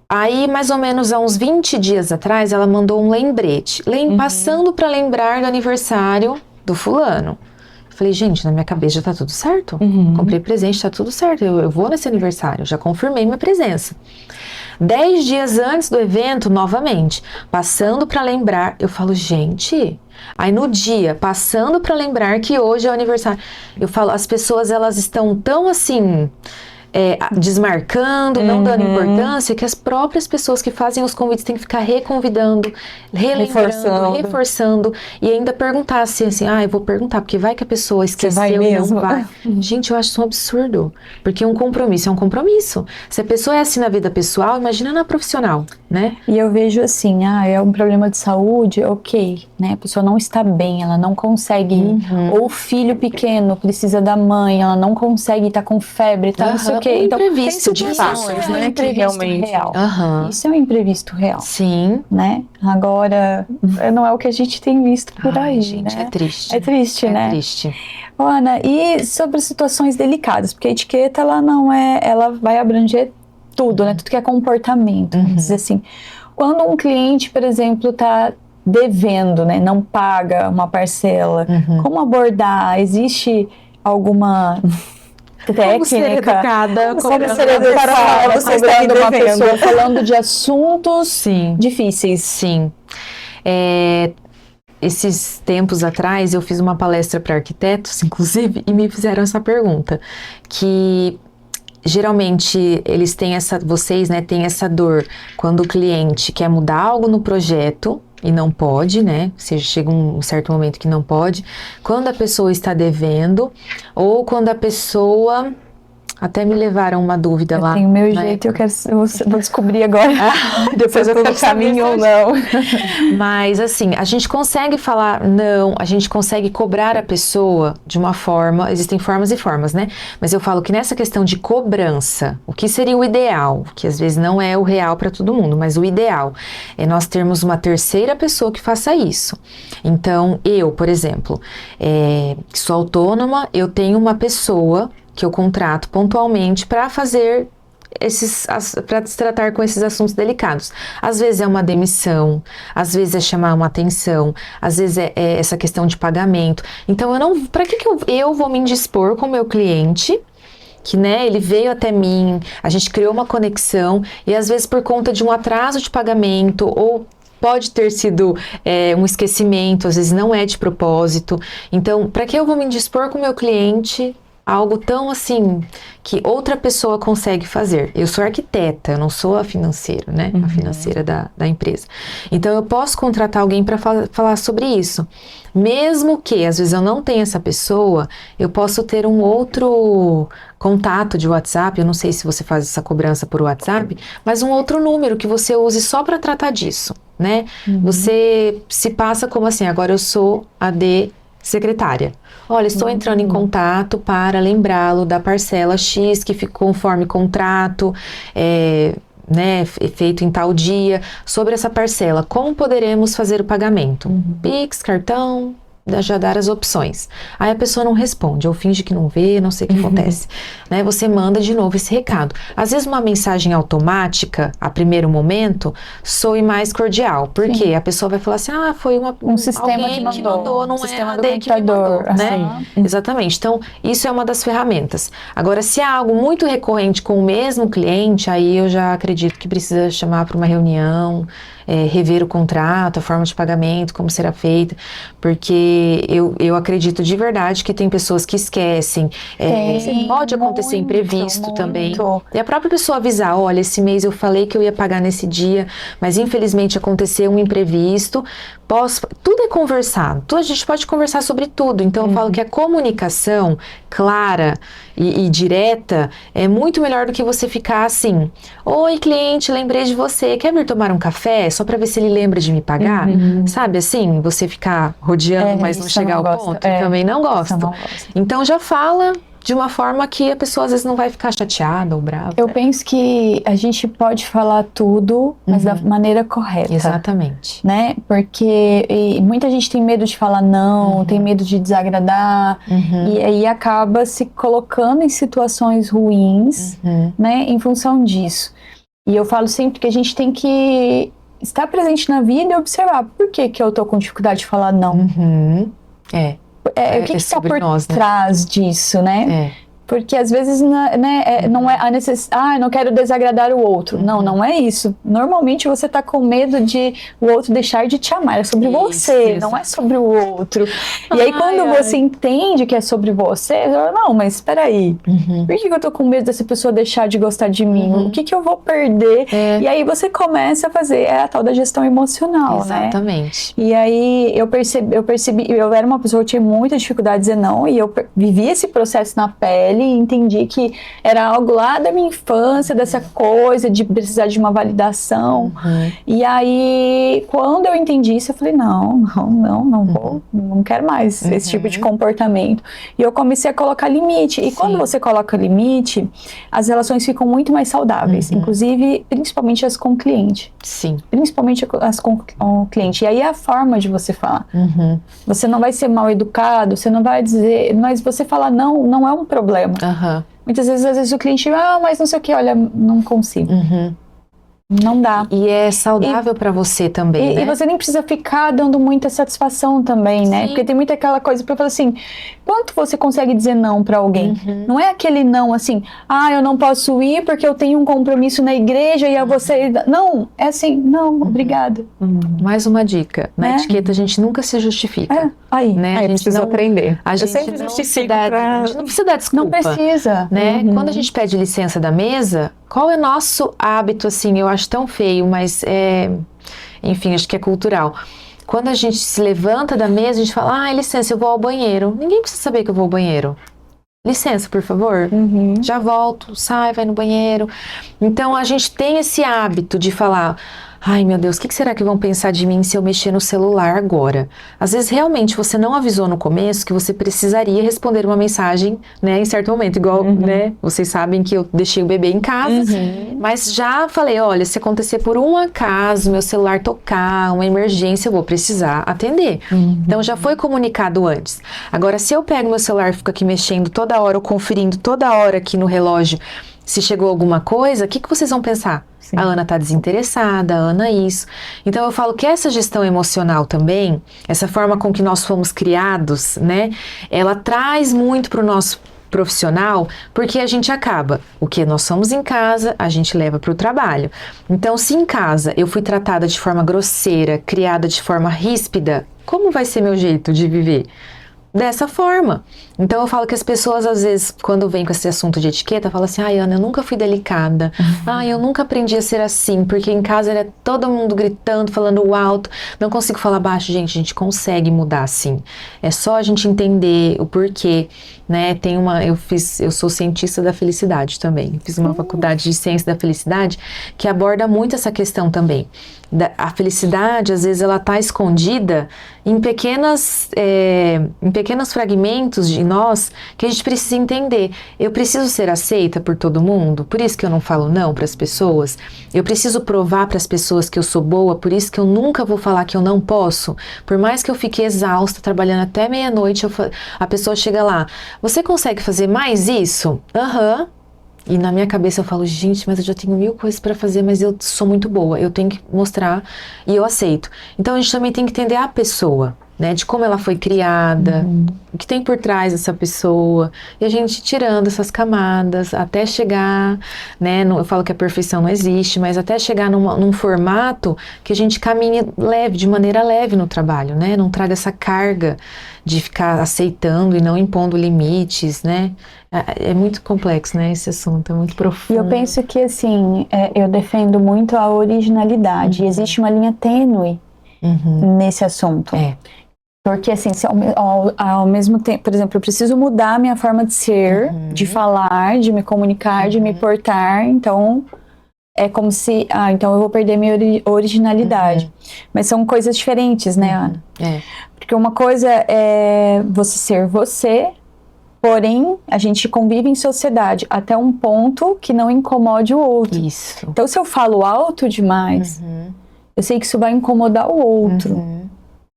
S3: Aí, mais ou menos há uns 20 dias atrás, ela mandou um lembrete, passando para lembrar do aniversário do fulano. Eu falei, gente, na minha cabeça já tá tudo certo, comprei presente, tá tudo certo, eu vou nesse aniversário, já confirmei minha presença. 10 dias antes do evento, novamente, passando para lembrar, eu falo, gente, aí no dia, passando para lembrar que hoje é o aniversário, eu falo, as pessoas, elas estão tão assim, desmarcando, não dando importância, que as próprias pessoas que fazem os convites têm que ficar reconvidando, relembrando, reforçando e ainda perguntar assim, eu vou perguntar, porque vai que a pessoa esqueceu e não vai. Gente, eu acho isso um absurdo, porque um compromisso é um compromisso. Se a pessoa é assim na vida pessoal, imagina na profissional, né?
S1: E eu vejo assim, é um problema de saúde, ok, né? A pessoa não está bem, ela não consegue ir. Ou o filho pequeno precisa da mãe, ela não consegue, tá com febre, tá não sei o quê. Então,
S3: imprevisto de fato,
S1: né? Que realmente real. Isso é um imprevisto real.
S3: Sim.
S1: Né? Agora, não é o que a gente tem visto por aí,
S3: gente,
S1: né?
S3: é triste.
S1: É triste, né?
S3: É triste.
S1: Ana, e sobre situações delicadas, porque a etiqueta, ela não é, ela vai abranger tudo, né? Tudo que é comportamento, vamos dizer assim. Quando um cliente, por exemplo, está devendo, né? Não paga uma parcela, como abordar? Existe alguma técnica?
S3: Como ser educada?
S1: Como ser educada? Você está uma pessoa falando de assuntos difíceis.
S3: Sim. Esses tempos atrás, eu fiz uma palestra para arquitetos, inclusive, e me fizeram essa pergunta, que geralmente eles têm vocês, né, têm essa dor quando o cliente quer mudar algo no projeto e não pode, né, chega um certo momento que não pode, quando a pessoa está devendo, ou quando a pessoa... Até me levaram uma dúvida lá.
S1: Tem o meu jeito, eu vou descobrir agora. Depois eu tô caminho ou não.
S3: Mas assim, a gente consegue falar não, a gente consegue cobrar a pessoa de uma forma, existem formas e formas, né? Mas eu falo que nessa questão de cobrança, o que seria o ideal, que às vezes não é o real para todo mundo, mas o ideal é nós termos uma terceira pessoa que faça isso. Então, eu, por exemplo, que sou autônoma, eu tenho uma pessoa que eu contrato pontualmente para fazer para se tratar com esses assuntos delicados. Às vezes é uma demissão, às vezes é chamar uma atenção, às vezes é essa questão de pagamento. Então, para que eu vou me indispor com o meu cliente que, né, ele veio até mim, a gente criou uma conexão e às vezes por conta de um atraso de pagamento ou pode ter sido um esquecimento, às vezes não é de propósito. Então, para que eu vou me indispor com o meu cliente algo tão assim que outra pessoa consegue fazer? Eu sou arquiteta, eu não sou a financeira, né? A financeira da empresa. Então eu posso contratar alguém para falar sobre isso. Mesmo que às vezes eu não tenha essa pessoa, eu posso ter um outro contato de WhatsApp, eu não sei se você faz essa cobrança por WhatsApp, mas um outro número que você use só para tratar disso, né? Você se passa como assim, agora eu sou a secretária. Olha, estou entrando em contato para lembrá-lo da parcela X que ficou conforme contrato, né, feito em tal dia, sobre essa parcela. Como poderemos fazer o pagamento? Pix, cartão, já dar as opções. Aí a pessoa não responde, ou finge que não vê, não sei o que acontece. Né? Você manda de novo esse recado. Às vezes uma mensagem automática, a primeiro momento, soe mais cordial. Porque a pessoa vai falar assim, foi
S1: um sistema
S3: alguém que mandou, não
S1: sistema
S3: é a
S1: do
S3: AD que me mandou,
S1: computador,
S3: né? Exatamente. Então, isso é uma das ferramentas. Agora, se é algo muito recorrente com o mesmo cliente, aí eu já acredito que precisa chamar para uma reunião, rever o contrato, a forma de pagamento, como será feita, porque eu acredito de verdade que tem pessoas que esquecem, pode acontecer imprevisto também, e a própria pessoa avisar, olha, esse mês eu falei que eu ia pagar nesse dia, mas infelizmente aconteceu um imprevisto, tudo é conversado, a gente pode conversar sobre tudo, então eu falo que a comunicação clara e direta é muito melhor do que você ficar assim, oi cliente, lembrei de você, quer vir tomar um café? Só para ver se ele lembra de me pagar, sabe assim, você ficar rodeando, mas não chegar ao ponto, eu também não gosto. Então já fala de uma forma que a pessoa às vezes não vai ficar chateada ou brava.
S1: Eu penso que a gente pode falar tudo, mas da maneira correta.
S3: Exatamente.
S1: Né? Porque muita gente tem medo de falar não, tem medo de desagradar, e aí acaba se colocando em situações ruins, né, em função disso. E eu falo sempre que a gente tem que estar presente na vida e observar por que eu tô com dificuldade de falar não. O que está por trás disso, né? Porque às vezes não é a necessidade, não quero desagradar o outro. Não é isso. Normalmente você tá com medo de o outro deixar de te amar. É sobre você, não é sobre o outro. E aí quando você entende que é sobre você, você fala, não, mas espera aí. Por que eu tô com medo dessa pessoa deixar de gostar de mim? O que eu vou perder? E aí você começa a fazer a tal da gestão emocional,
S3: Exatamente.
S1: né? E aí eu percebi, eu era uma pessoa que tinha muita dificuldade de dizer não, e eu vivi esse processo na pele e entendi que era algo lá da minha infância, dessa coisa de precisar de uma validação. E aí, quando eu entendi isso, eu falei, não vou, não quero mais esse tipo de comportamento. E eu comecei a colocar limite. E quando você coloca limite, as relações ficam muito mais saudáveis, inclusive, principalmente as com o cliente.
S3: Sim.
S1: Principalmente as com o cliente. E aí é a forma de você falar. Você não vai ser mal educado, você não vai dizer, mas você falar não é um problema. Muitas vezes, às vezes o cliente, mas não sei o que, olha, não consigo. Não dá.
S3: E é saudável para você também, né?
S1: E você nem precisa ficar dando muita satisfação também, né? Porque tem muita aquela coisa pra falar assim, quanto você consegue dizer não pra alguém? Não é aquele não assim, eu não posso ir porque eu tenho um compromisso na igreja e você... Não, é assim, não, obrigada.
S3: Mais uma dica, na etiqueta a gente nunca se justifica. Né?
S2: A gente precisa aprender.
S3: A gente
S2: sempre
S3: não
S2: justifica
S3: a gente não precisa dar desculpa.
S1: Não precisa.
S3: Né? Quando a gente pede licença da mesa, qual é o nosso hábito, assim, eu acho tão feio, mas enfim, acho que é cultural. Quando a gente se levanta da mesa, a gente fala, licença, eu vou ao banheiro. Ninguém precisa saber que eu vou ao banheiro. Licença, por favor. Já volto, sai, vai no banheiro. Então, a gente tem esse hábito de falar, ai meu Deus, o que será que vão pensar de mim se eu mexer no celular agora? Às vezes realmente você não avisou no começo que você precisaria responder uma mensagem, né, em certo momento, igual, né, vocês sabem que eu deixei o bebê em casa, mas já falei, olha, se acontecer por um acaso, meu celular tocar, uma emergência, eu vou precisar atender. Então já foi comunicado antes. Agora, se eu pego meu celular e fico aqui mexendo toda hora, ou conferindo toda hora aqui no relógio, se chegou alguma coisa, o que vocês vão pensar? A Ana tá desinteressada, a Ana isso. Então eu falo que essa gestão emocional também, essa forma com que nós fomos criados, né, ela traz muito pro nosso profissional, porque a gente acaba, o que nós somos em casa, a gente leva para o trabalho. Então, se em casa eu fui tratada de forma grosseira, criada de forma ríspida, como vai ser meu jeito de viver? Dessa forma. Então eu falo que as pessoas às vezes, quando vem com esse assunto de etiqueta, falam assim, ai Ana, eu nunca fui delicada, ai eu nunca aprendi a ser assim, porque em casa era todo mundo gritando, falando alto, não consigo falar baixo. Gente, a gente consegue mudar sim, é só a gente entender o porquê, né? Eu sou cientista da felicidade também, fiz uma faculdade de ciência da felicidade que aborda muito essa questão também. A felicidade, às vezes, ela está escondida em pequenos fragmentos de nós que a gente precisa entender. Eu preciso ser aceita por todo mundo, por isso que eu não falo não para as pessoas. Eu preciso provar para as pessoas que eu sou boa, por isso que eu nunca vou falar que eu não posso. Por mais que eu fique exausta, trabalhando até meia-noite, a pessoa chega lá, você consegue fazer mais isso? Aham. E na minha cabeça eu falo, gente, mas eu já tenho 1000 coisas para fazer, mas eu sou muito boa, eu tenho que mostrar e eu aceito. Então a gente também tem que entender a pessoa, né, de como ela foi criada, o que tem por trás dessa pessoa, e a gente tirando essas camadas até chegar, né, eu falo que a perfeição não existe, mas até chegar num formato que a gente caminhe leve, de maneira leve no trabalho, né, não traga essa carga de ficar aceitando e não impondo limites, né. É muito complexo, né, esse assunto, é muito profundo.
S1: E eu penso que, assim, eu defendo muito a originalidade. E existe uma linha tênue nesse assunto. Porque, assim, se ao mesmo tempo, por exemplo, eu preciso mudar a minha forma de ser, de falar, de me comunicar, de me portar, então é como se, então eu vou perder minha originalidade. Mas são coisas diferentes, né, Ana? Porque uma coisa é você ser você, porém, a gente convive em sociedade até um ponto que não incomode o outro.
S3: Isso.
S1: Então, se eu falo alto demais, eu sei que isso vai incomodar o outro.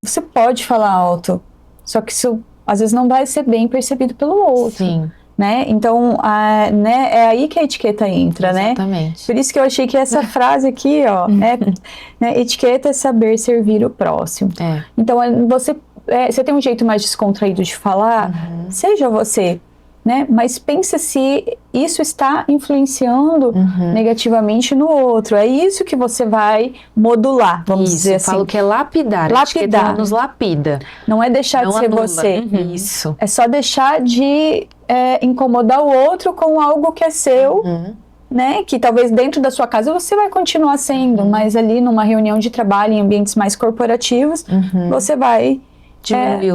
S1: Você pode falar alto, só que isso às vezes não vai ser bem percebido pelo outro.
S3: Sim.
S1: Né? Então, né, é aí que a etiqueta entra,
S3: Exatamente.
S1: né? Por isso que eu achei que essa frase aqui, ó, né, etiqueta é saber servir o próximo. Então, você tem um jeito mais descontraído de falar, seja você, né? Mas pensa se isso está influenciando negativamente no outro. É isso que você vai modular, vamos dizer assim.
S3: Eu falo que é lapidar.
S1: Lapidar.
S3: A etiqueta nos lapida.
S1: Não é deixar
S3: não
S1: de ser
S3: anula.
S1: você.
S3: Isso.
S1: É só deixar de incomodar o outro com algo que é seu, né? Que talvez dentro da sua casa você vai continuar sendo, mas ali numa reunião de trabalho, em ambientes mais corporativos, você vai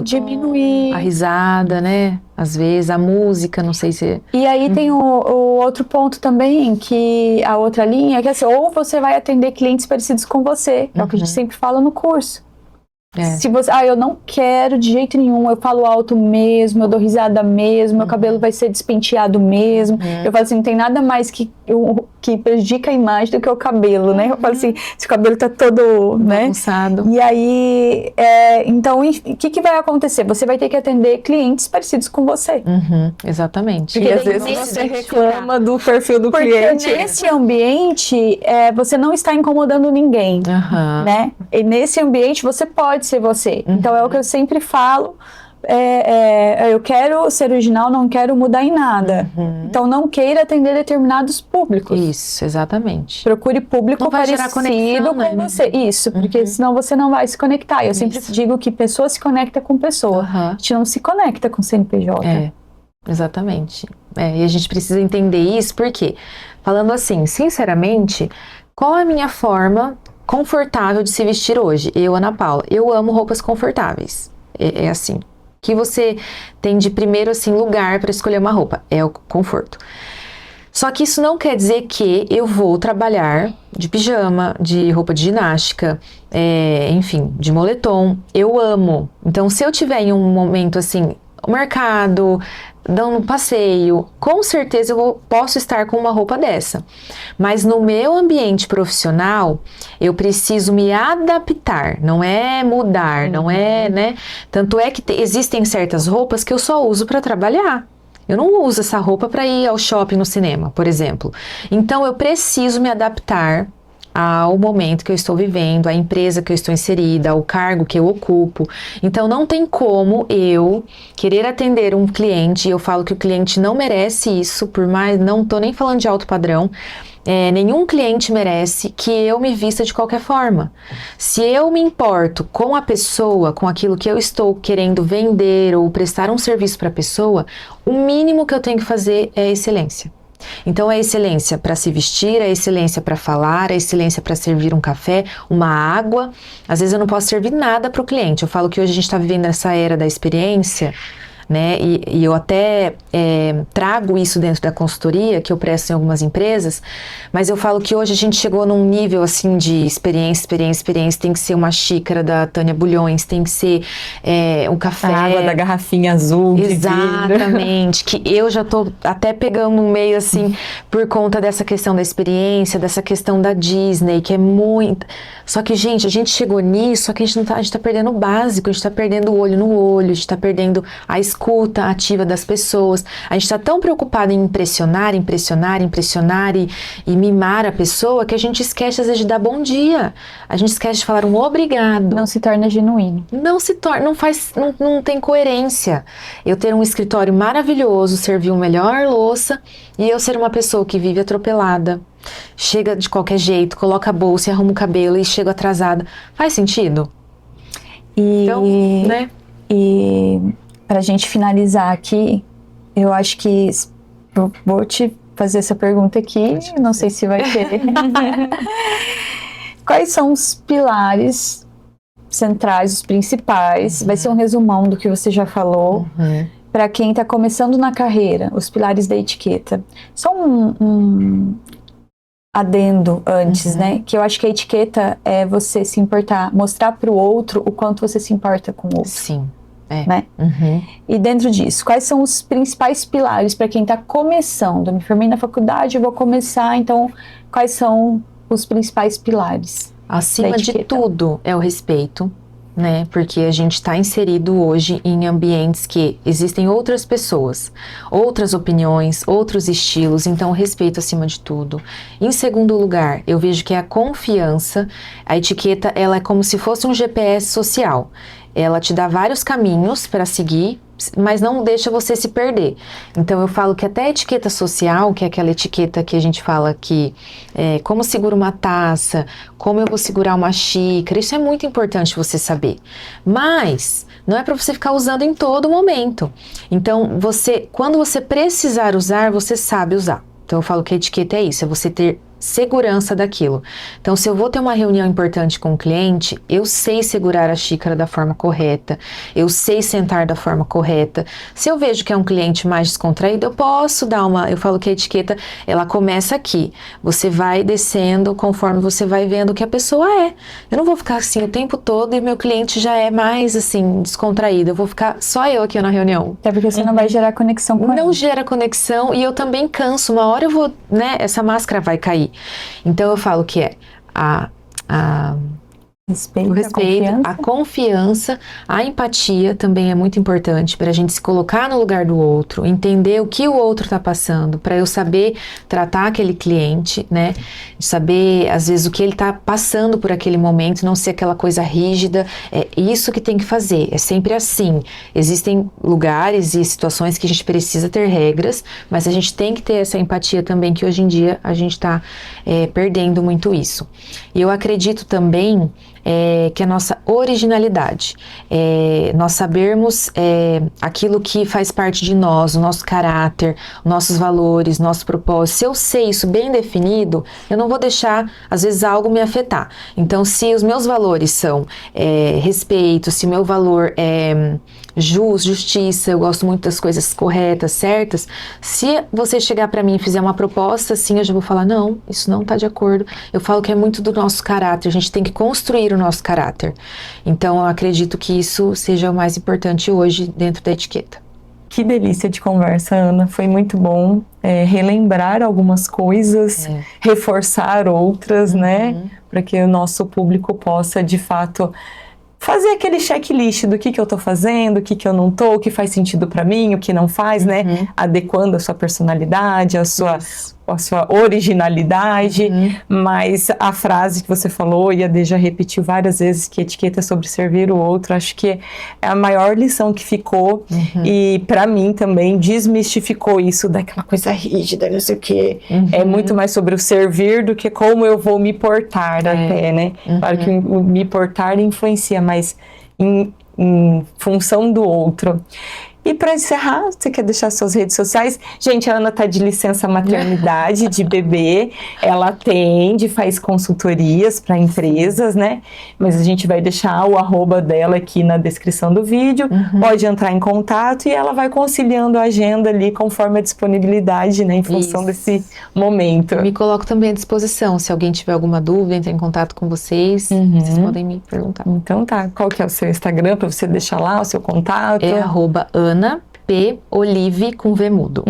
S1: diminuir
S3: a risada, né? Às vezes a música, não sei se...
S1: E aí tem o outro ponto também, que a outra linha, que é assim, ou você vai atender clientes parecidos com você, que é o que a gente sempre fala no curso. Se você, eu não quero de jeito nenhum, eu falo alto mesmo, eu dou risada mesmo, meu cabelo vai ser despenteado mesmo. Eu falo assim, não tem nada mais que prejudica a imagem do que o cabelo, né? Eu falo assim, se o cabelo tá todo, né?
S3: Bagunçado.
S1: E aí, então, o que vai acontecer? Você vai ter que atender clientes parecidos com você.
S3: Exatamente.
S2: E às vezes você reclama do perfil do cliente.
S1: Porque nesse ambiente, você não está incomodando ninguém, né? E nesse ambiente, você pode ser você. Então, é o que eu sempre falo. Eu quero ser original, não quero mudar em nada. Então, não queira atender determinados públicos.
S3: Isso, exatamente.
S1: Procure público parecido
S3: conexão,
S1: com você. Isso, porque senão você não vai se conectar. Eu sempre digo que pessoa se conecta com pessoa. A gente não se conecta com CNPJ.
S3: Exatamente. E a gente precisa entender isso, porque, falando assim, sinceramente, qual é a minha forma confortável de se vestir hoje? Eu, Ana Paula, eu amo roupas confortáveis. É assim. O que você tem de primeiro, assim, lugar para escolher uma roupa? É o conforto. Só que isso não quer dizer que eu vou trabalhar de pijama, de roupa de ginástica, enfim, de moletom. Eu amo. Então, se eu tiver em um momento, assim, o mercado, dando um passeio, com certeza eu posso estar com uma roupa dessa. Mas no meu ambiente profissional, eu preciso me adaptar, não é mudar, não é, né? Tanto é que existem certas roupas que eu só uso para trabalhar. Eu não uso essa roupa para ir ao shopping, no cinema, por exemplo. Então, eu preciso me adaptar ao momento que eu estou vivendo, à empresa que eu estou inserida, ao cargo que eu ocupo. Então não tem como eu querer atender um cliente, e eu falo que o cliente não merece isso, por mais, não tô nem falando de alto padrão, nenhum cliente merece que eu me vista de qualquer forma. Se eu me importo com a pessoa, com aquilo que eu estou querendo vender ou prestar um serviço para a pessoa, o mínimo que eu tenho que fazer é excelência. Então é excelência para se vestir, é excelência para falar, é excelência para servir um café, uma água. Às vezes eu não posso servir nada para o cliente. Eu falo que hoje a gente está vivendo essa era da experiência, né? E eu até trago isso dentro da consultoria que eu presto em algumas empresas, mas eu falo que hoje a gente chegou num nível assim de experiência, tem que ser uma xícara da Tânia Bulhões, tem que ser um café.
S2: A água da garrafinha azul.
S3: Exatamente, que eu já tô até pegando um meio assim, por conta dessa questão da experiência, dessa questão da Disney, que é muito... Só que, gente, a gente chegou nisso, só que a gente tá perdendo o básico, a gente tá perdendo o olho no olho, a gente tá perdendo a escuta ativa das pessoas. A gente está tão preocupado em impressionar e mimar a pessoa que a gente esquece às vezes de dar bom dia. A gente esquece de falar um obrigado.
S1: Não se torna genuíno.
S3: Não tem coerência. Eu ter um escritório maravilhoso, servir uma melhor louça e eu ser uma pessoa que vive atropelada, chega de qualquer jeito, coloca a bolsa e arruma o cabelo e chega atrasada. Faz sentido? Então, né?
S1: E pra gente finalizar aqui, eu acho que eu vou te fazer essa pergunta aqui, não sei se vai ter. Quais são os pilares centrais, os principais? Vai ser um resumão do que você já falou. Para quem está começando na carreira, os pilares da etiqueta. Só um adendo antes, né? Que eu acho que a etiqueta é você se importar, mostrar para o outro o quanto você se importa com o outro.
S3: Sim.
S1: Né? E dentro disso, quais são os principais pilares para quem está começando? Eu me formei na faculdade, eu vou começar, então quais são os principais pilares?
S3: Acima de tudo é o respeito, né? Porque a gente está inserido hoje em ambientes que existem outras pessoas, outras opiniões, outros estilos, então respeito acima de tudo. Em segundo lugar, eu vejo que a confiança, a etiqueta, ela é como se fosse um GPS social. Ela te dá vários caminhos para seguir, mas não deixa você se perder. Então eu falo que até a etiqueta social, que é aquela etiqueta que a gente fala que como segura uma taça, como eu vou segurar uma xícara, isso é muito importante você saber. Mas não é para você ficar usando em todo momento. Então quando você precisar usar, você sabe usar. Então eu falo que a etiqueta é isso, é você ter segurança daquilo. Então, se eu vou ter uma reunião importante com o cliente, eu sei segurar a xícara da forma correta, eu sei sentar da forma correta. Se eu vejo que é um cliente mais descontraído, eu posso dar eu falo que a etiqueta, ela começa aqui. Você vai descendo conforme você vai vendo que a pessoa é. Eu não vou ficar assim o tempo todo e meu cliente já é mais assim, descontraído. Eu vou ficar só eu aqui na reunião.
S1: Até porque você não vai gerar conexão com ele.
S3: Não gera conexão e eu também canso. Uma hora eu vou, né, essa máscara vai cair. Então eu falo que é o respeito, a confiança, a empatia também é muito importante para a gente se colocar no lugar do outro, entender o que o outro está passando, para eu saber tratar aquele cliente, né? Saber, às vezes, o que ele está passando por aquele momento, não ser aquela coisa rígida. É isso que tem que fazer, é sempre assim. Existem lugares e situações que a gente precisa ter regras, mas a gente tem que ter essa empatia também, que hoje em dia a gente está perdendo muito isso. E eu acredito também que a nossa originalidade, nós sabermos aquilo que faz parte de nós, o nosso caráter, nossos valores, nosso propósito. Se eu sei isso bem definido, eu não vou deixar, às vezes, algo me afetar. Então, se os meus valores são respeito, se meu valor é justiça, eu gosto muito das coisas corretas, certas, se você chegar para mim e fizer uma proposta assim, eu já vou falar, não, isso não está de acordo. Eu falo que é muito do nosso caráter, a gente tem que construir o nosso caráter. Então, eu acredito que isso seja o mais importante hoje dentro da etiqueta.
S2: Que delícia de conversa, Ana. Foi muito bom relembrar algumas coisas, reforçar outras, né? Para que o nosso público possa, de fato, fazer aquele checklist do que eu tô fazendo, o que eu não tô, o que faz sentido para mim, o que não faz, né? Adequando a sua personalidade, a sua originalidade, mas a frase que você falou, e a Dê já repetiu várias vezes, que etiqueta é sobre servir o outro, acho que é a maior lição que ficou, e para mim também desmistificou isso daquela coisa rígida, não sei o quê. É muito mais sobre o servir do que como eu vou me portar até, né? Claro que o me portar influencia, mas em função do outro. E para encerrar, você quer deixar suas redes sociais? Gente, a Ana tá de licença maternidade de bebê, ela atende, faz consultorias para empresas, né? Mas a gente vai deixar o @ dela aqui na descrição do vídeo, pode entrar em contato e ela vai conciliando a agenda ali conforme a disponibilidade, né? Em função desse momento.
S3: Me coloco também à disposição, se alguém tiver alguma dúvida, entre em contato com vocês, vocês podem me perguntar.
S2: Então tá, qual que é o seu Instagram para você deixar lá o seu contato?
S3: É @Ana P. Olive com V mudo.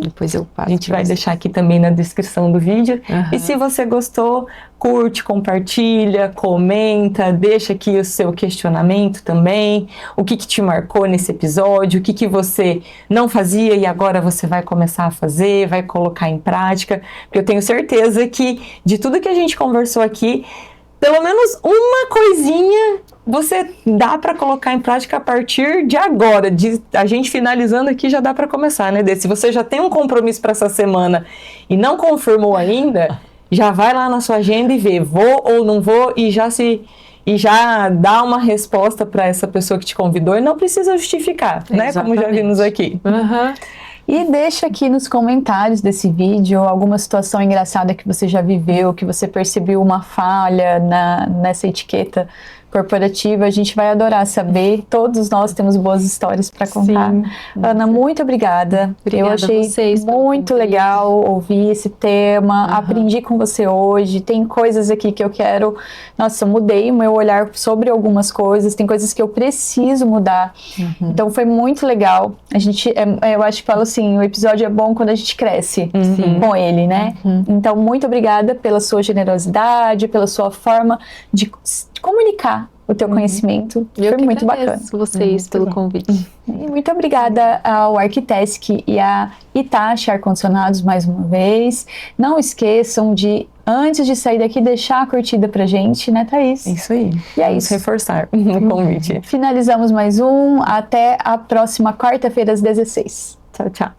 S3: Depois eu passo.
S2: A gente vai deixar aqui também na descrição do vídeo. E se você gostou, curte, compartilha, comenta, deixa aqui o seu questionamento também. O que te marcou nesse episódio, o que você não fazia e agora você vai começar a fazer, vai colocar em prática. Porque eu tenho certeza que de tudo que a gente conversou aqui, pelo menos uma coisinha você dá para colocar em prática a partir de agora. A gente finalizando aqui já dá para começar, né, Dê? Se você já tem um compromisso para essa semana e não confirmou ainda, já vai lá na sua agenda e vê, vou ou não vou, e já dá uma resposta para essa pessoa que te convidou e não precisa justificar, né? Como já vimos aqui.
S1: E deixa aqui nos comentários desse vídeo alguma situação engraçada que você já viveu, que você percebeu uma falha nessa etiqueta corporativa. A gente vai adorar saber. Todos nós temos boas histórias para contar. Sim. Ana, muito obrigada. Eu achei muito legal ouvir esse tema. Aprendi com você hoje. Tem coisas aqui que eu quero... Nossa, mudei o meu olhar sobre algumas coisas. Tem coisas que eu preciso mudar. Então foi muito legal. Eu acho que falo assim, o episódio é bom quando a gente cresce com ele, né? Então, muito obrigada pela sua generosidade, pela sua forma de comunicar o teu conhecimento. Foi muito bacana.
S3: Vocês pelo convite.
S1: E muito obrigada ao Arquitesc e a Hitachi Ar-Condicionados mais uma vez. Não esqueçam de, antes de sair daqui, deixar a curtida pra gente, né, Thaís?
S2: Isso aí.
S1: E é
S2: Vamos
S1: isso.
S2: reforçar o convite.
S1: Finalizamos mais um. Até a próxima quarta-feira às 16.
S2: Tchau, tchau.